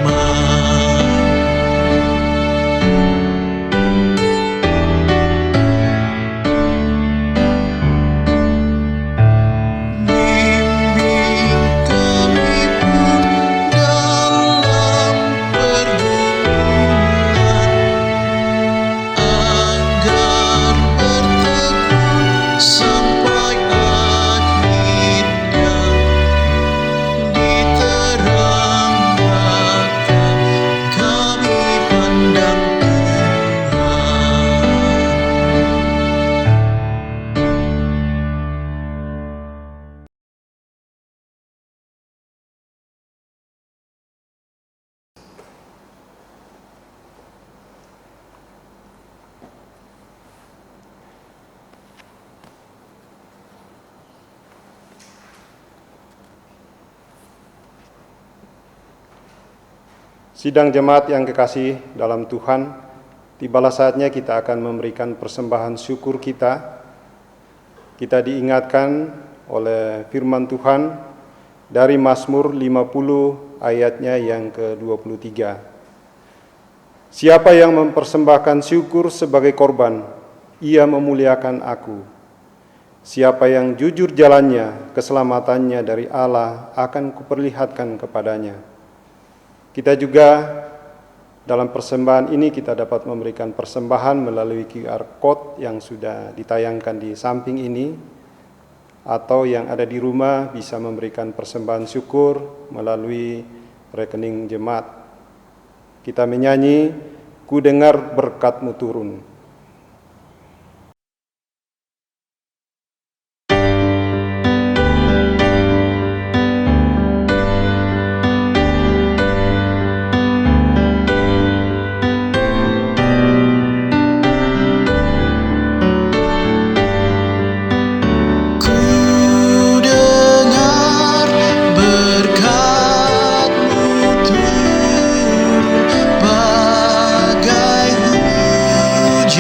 [SPEAKER 2] Bimbing kami pun dalam pergumulan, agar bertekun sampai akhirnya di terang mata kami pandang Tuhan.
[SPEAKER 8] Sidang jemaat yang kekasih dalam Tuhan, tibalah saatnya kita akan memberikan persembahan syukur kita. Kita diingatkan oleh firman Tuhan dari Mazmur 50 ayatnya yang ke-23. Siapa yang mempersembahkan syukur sebagai korban, ia memuliakan aku. Siapa yang jujur jalannya, keselamatannya dari Allah akan kuperlihatkan kepadanya. Kita juga dalam persembahan ini kita dapat memberikan persembahan melalui QR Code yang sudah ditayangkan di samping ini, atau yang ada di rumah bisa memberikan persembahan syukur melalui rekening jemaat. Kita menyanyi, "Ku dengar berkat-Mu turun."
[SPEAKER 2] Ku dengar berkat-Mu turun bagai hujan.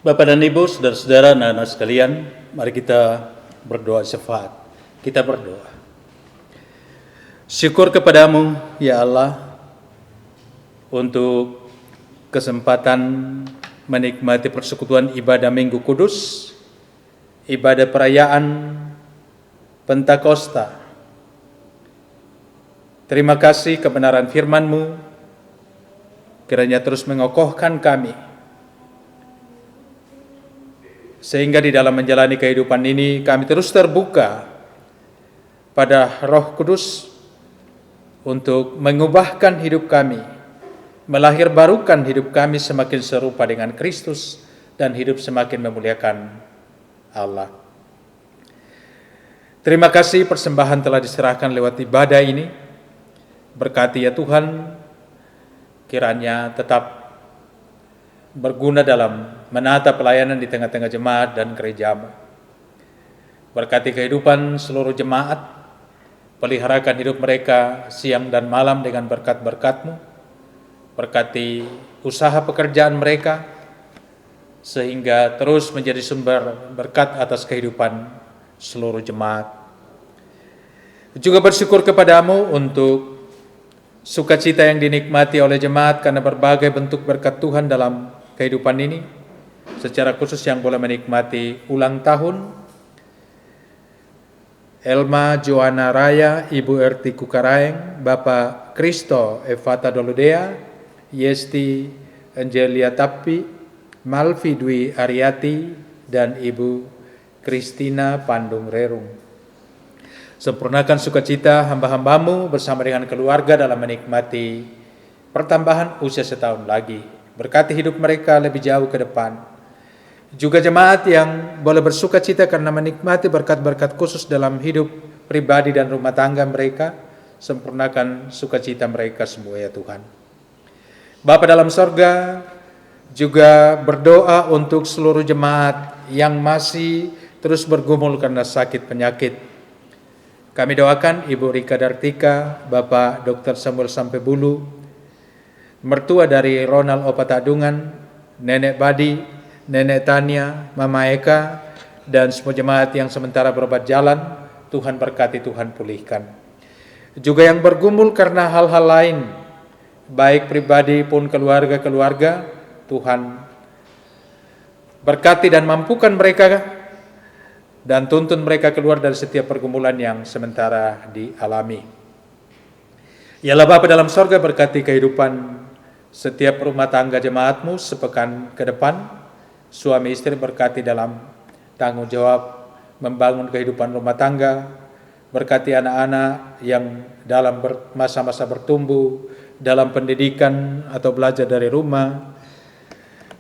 [SPEAKER 3] Bapak dan Ibu, saudara-saudara, anak-anak sekalian, mari kita berdoa syafaat. Kita berdoa. Syukur kepadamu, ya Allah, untuk kesempatan menikmati persekutuan ibadah Minggu Kudus, ibadah perayaan Pentakosta. Terima kasih kebenaran firman-Mu, kiranya terus mengokohkan kami, sehingga di dalam menjalani kehidupan ini kami terus terbuka pada Roh Kudus untuk mengubahkan hidup kami, melahirbarukan hidup kami semakin serupa dengan Kristus dan hidup semakin memuliakan Allah. Terima kasih persembahan telah diserahkan lewat ibadah ini. Berkati ya Tuhan, kiranya tetap berguna dalam menata pelayanan di tengah-tengah jemaat dan gereja-Mu. Berkati kehidupan seluruh jemaat, peliharakan hidup mereka siang dan malam dengan berkat-berkat-Mu. Berkati usaha pekerjaan mereka, sehingga terus menjadi sumber berkat atas kehidupan seluruh jemaat. Juga bersyukur kepadamu untuk sukacita yang dinikmati oleh jemaat karena berbagai bentuk berkat Tuhan dalam kehidupan ini, secara khusus yang boleh menikmati ulang tahun Elma Joana Raya, Ibu Erti Kukaraeng, Bapak Kristo Evata Dolodea, Yesti Angelia Tapi, Malvi Dwi Ariati, dan Ibu Kristina Pandung Rerung. Sempurnakan sukacita hamba-hambamu bersama dengan keluarga dalam menikmati pertambahan usia setahun lagi. Berkati hidup mereka lebih jauh ke depan. Juga jemaat yang boleh bersukacita karena menikmati berkat-berkat khusus dalam hidup pribadi dan rumah tangga mereka. Sempurnakan sukacita mereka semua ya Tuhan. Bapa dalam sorga, juga berdoa untuk seluruh jemaat yang masih terus bergumul karena sakit penyakit. Kami doakan Ibu Rika Dartika, Bapak Dr. Samuel Sampebulu, mertua dari Ronald Opatadungan, Nenek Badi, Nenek Tania, Mama Eka, dan semua jemaat yang sementara berobat jalan. Tuhan berkati, Tuhan pulihkan. Juga yang bergumul karena hal-hal lain, baik pribadi pun keluarga-keluarga, Tuhan berkati dan mampukan mereka dan tuntun mereka keluar dari setiap pergumulan yang sementara dialami. Yalah Bapa dalam sorga, berkati kehidupan setiap rumah tangga jemaat-Mu sepekan ke depan. Suami istri berkati dalam tanggung jawab membangun kehidupan rumah tangga. Berkati anak-anak yang dalam masa-masa bertumbuh, dalam pendidikan atau belajar dari rumah.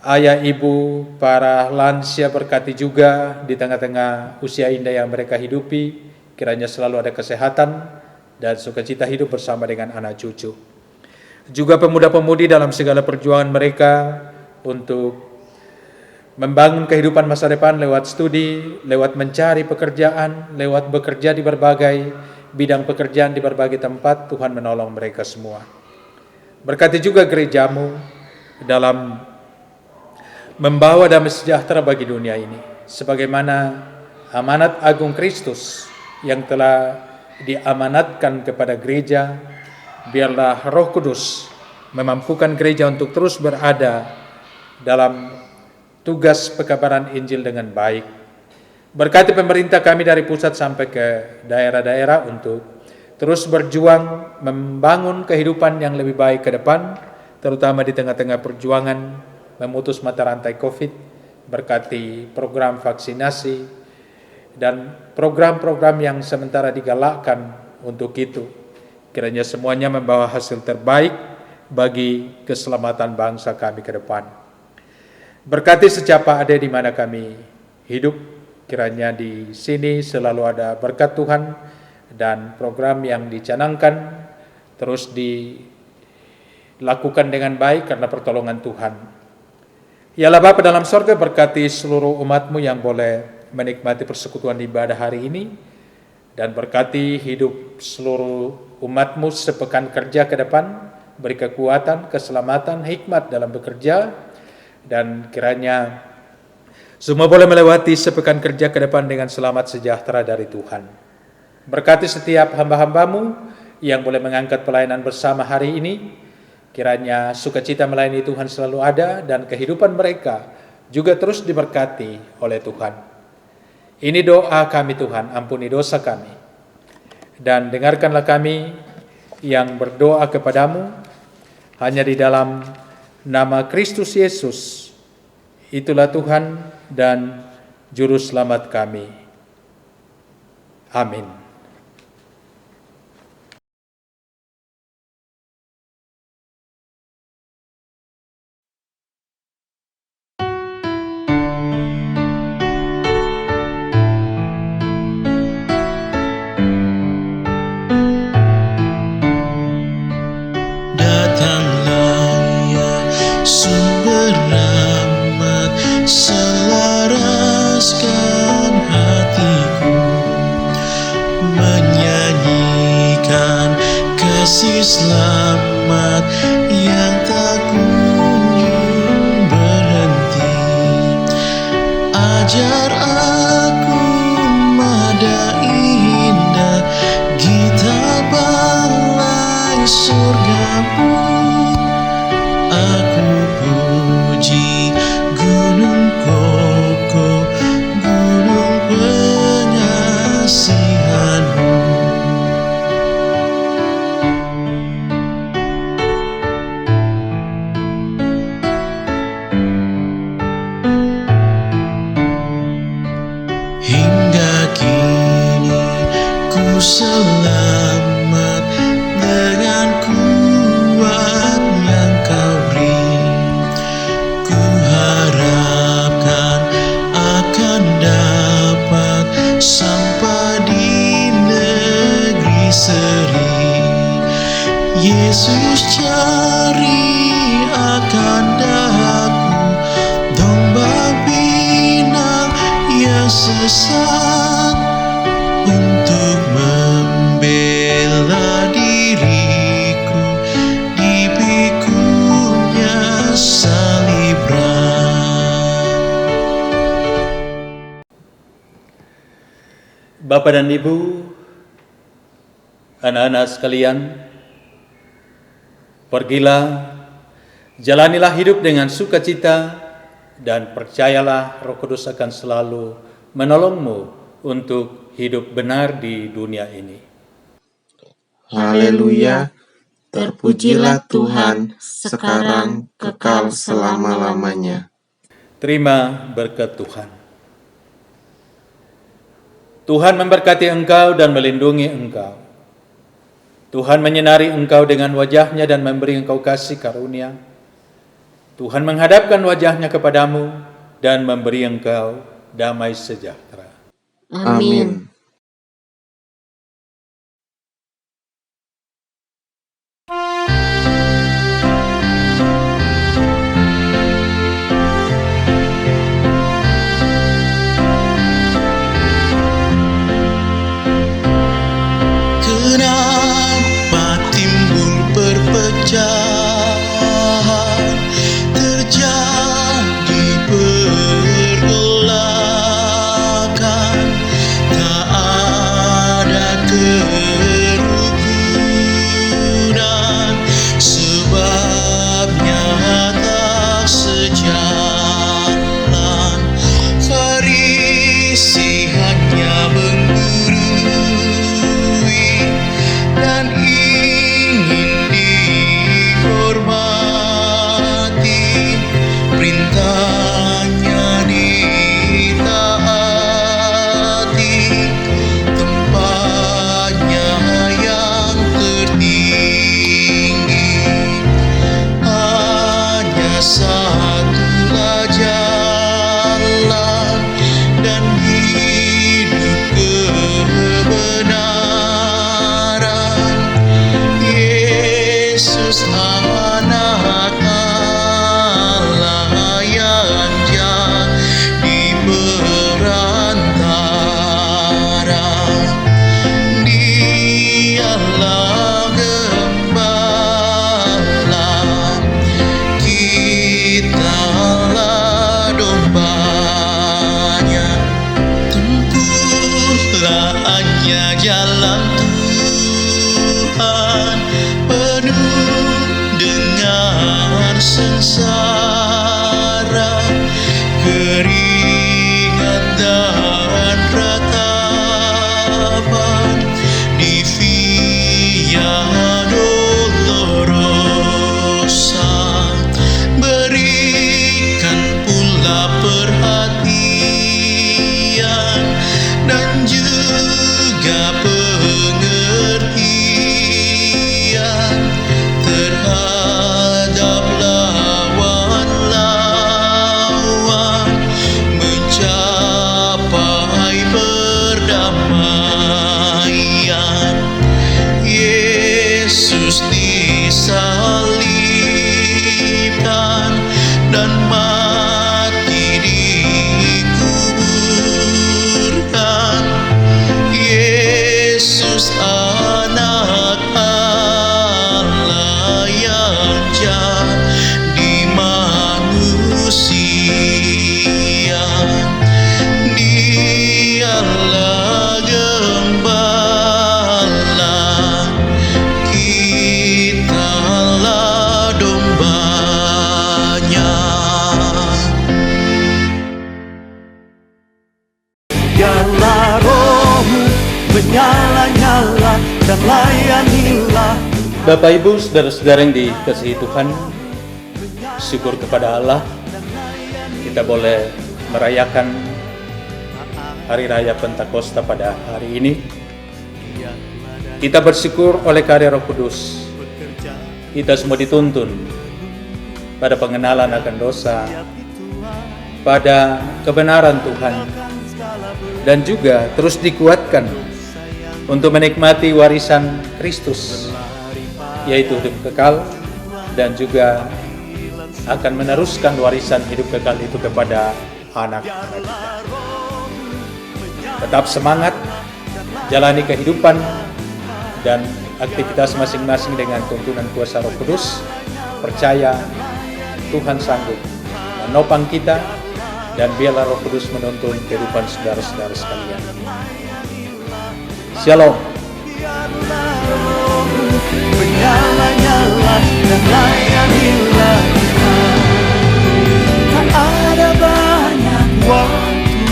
[SPEAKER 3] Ayah, ibu, para lansia berkati juga di tengah-tengah usia indah yang mereka hidupi. Kiranya selalu ada kesehatan dan sukacita hidup bersama dengan anak cucu. Juga pemuda-pemudi dalam segala perjuangan mereka untuk membangun kehidupan masa depan lewat studi, lewat mencari pekerjaan, lewat bekerja di berbagai bidang pekerjaan di berbagai tempat. Tuhan menolong mereka semua. Berkati juga gereja-Mu dalam membawa damai sejahtera bagi dunia ini, sebagaimana amanat agung Kristus yang telah diamanatkan kepada gereja. Biarlah Roh Kudus memampukan gereja untuk terus berada dalam tugas pekabaran Injil dengan baik. Berkati pemerintah kami dari pusat sampai ke daerah-daerah untuk terus berjuang membangun kehidupan yang lebih baik ke depan, terutama di tengah-tengah perjuangan memutus mata rantai COVID. Berkati program vaksinasi dan program-program yang sementara digalakkan untuk itu. Kiranya semuanya membawa hasil terbaik bagi keselamatan bangsa kami ke depan. Berkati setiap ada di mana kami hidup. Kiranya di sini selalu ada berkat Tuhan dan program yang dicanangkan terus dilakukan dengan baik karena pertolongan Tuhan. Yalah Bapa dalam sorga, berkati seluruh umat-Mu yang boleh menikmati persekutuan ibadah hari ini, dan berkati hidup seluruh umat-Mu sepekan kerja ke depan. Beri kekuatan, keselamatan, hikmat dalam bekerja, dan kiranya Semua boleh melewati sepekan kerja ke depan dengan selamat sejahtera dari Tuhan. Berkati setiap hamba-hambamu yang boleh mengangkat pelayanan bersama hari ini. Kiranya sukacita melayani Tuhan selalu ada dan kehidupan mereka juga terus diberkati oleh Tuhan. Ini doa kami Tuhan, ampuni dosa kami. Dan dengarkanlah kami yang berdoa kepadamu hanya di dalam nama Kristus Yesus. Itulah Tuhan dan Juru Selamat kami. Amin.
[SPEAKER 2] Datanglah ya sumber rahmat, selaraskan hatiku, menyanyikan kasih selamat yang tak kunjung berhenti. Ajar aku nada indah, gitar balai surgamu. Aku puji gunung kokoh, gunung pengasihanmu. Hingga kini ku selamat dengan kuat yang kau beri. Ku harapkan akan dapat sampai di negeri seri. Yesus cari akan daku, domba binang yang sesat, untuk membela diriku di pikunya salibran.
[SPEAKER 3] Bapak dan Ibu, anak-anak sekalian, pergilah, jalanilah hidup dengan sukacita, dan percayalah Roh Kudus akan selalu menolongmu untuk hidup benar di dunia ini.
[SPEAKER 4] Haleluya, terpujilah Tuhan sekarang kekal selama-lamanya.
[SPEAKER 3] Terima berkat Tuhan. Tuhan memberkati engkau dan melindungi engkau. Tuhan menyinari engkau dengan wajah-Nya dan memberi engkau kasih karunia. Tuhan menghadapkan wajah-Nya kepadamu dan memberi engkau damai sejahtera.
[SPEAKER 4] Amin.
[SPEAKER 2] Kenapa timbul perpecahan, terjadi pergolakan, tak ada kerukunan, sebabnya tak sejalan. Farisi hanya menggurui dan ingin dihormati, perintahnya ditaati, tempatnya yang tertinggi. Hanya satulah jalan dan hidup kebenaran, Yesus anak Allah yang jadi perantara. Dialah gembala, kitalah domba. dalam Tuhan penuh dengan sengsara, keringat dan ratapan di Via Dolorosa. Berikan pula perhatian dan juga pengertian terhadap lawan-lawan, mencapai perdamaian. Yesus disalibkan dan mati dikuburkan. Yesus anak Allah yang jadi manusia. Dialah gembala, kitalah dombanya.
[SPEAKER 9] Biarlah rohmu menyala-nyala dan layanilah.
[SPEAKER 3] Bapak Ibu, saudara-saudara yang dikasihi Tuhan, syukur kepada Allah kita boleh merayakan Hari Raya Pentakosta pada hari ini. Kita bersyukur oleh karya Roh Kudus. Kita semua dituntun pada pengenalan akan dosa, pada kebenaran Tuhan, dan juga terus dikuatkan untuk menikmati warisan Kristus, yaitu hidup kekal, dan juga akan meneruskan warisan hidup kekal itu kepada anak-anak kita. Tetap semangat, jalani kehidupan dan aktivitas masing-masing dengan tuntunan kuasa Roh Kudus. Percaya Tuhan sanggup menopang kita, dan biarlah Roh Kudus menuntun kehidupan saudara-saudara sekalian. Shalom.
[SPEAKER 9] Menyala-nyala dan layanilah. Tak ada banyak waktu,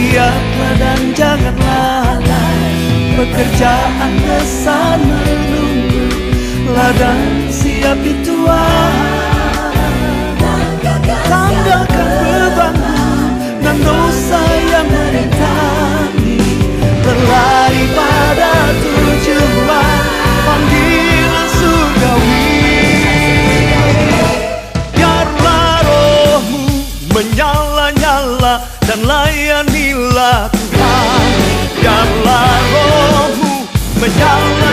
[SPEAKER 9] giatlah dan jangan lalai. Pekerjaan besar menunggu, ladang siap dituai. Tanggalkan bebanmu dan dosa yang merintangi, berlari pada tujuan panggilan surgawi. Biarlah rohmu menyala-nyala dan layanilah Tuhan. Biarlah rohmu menyala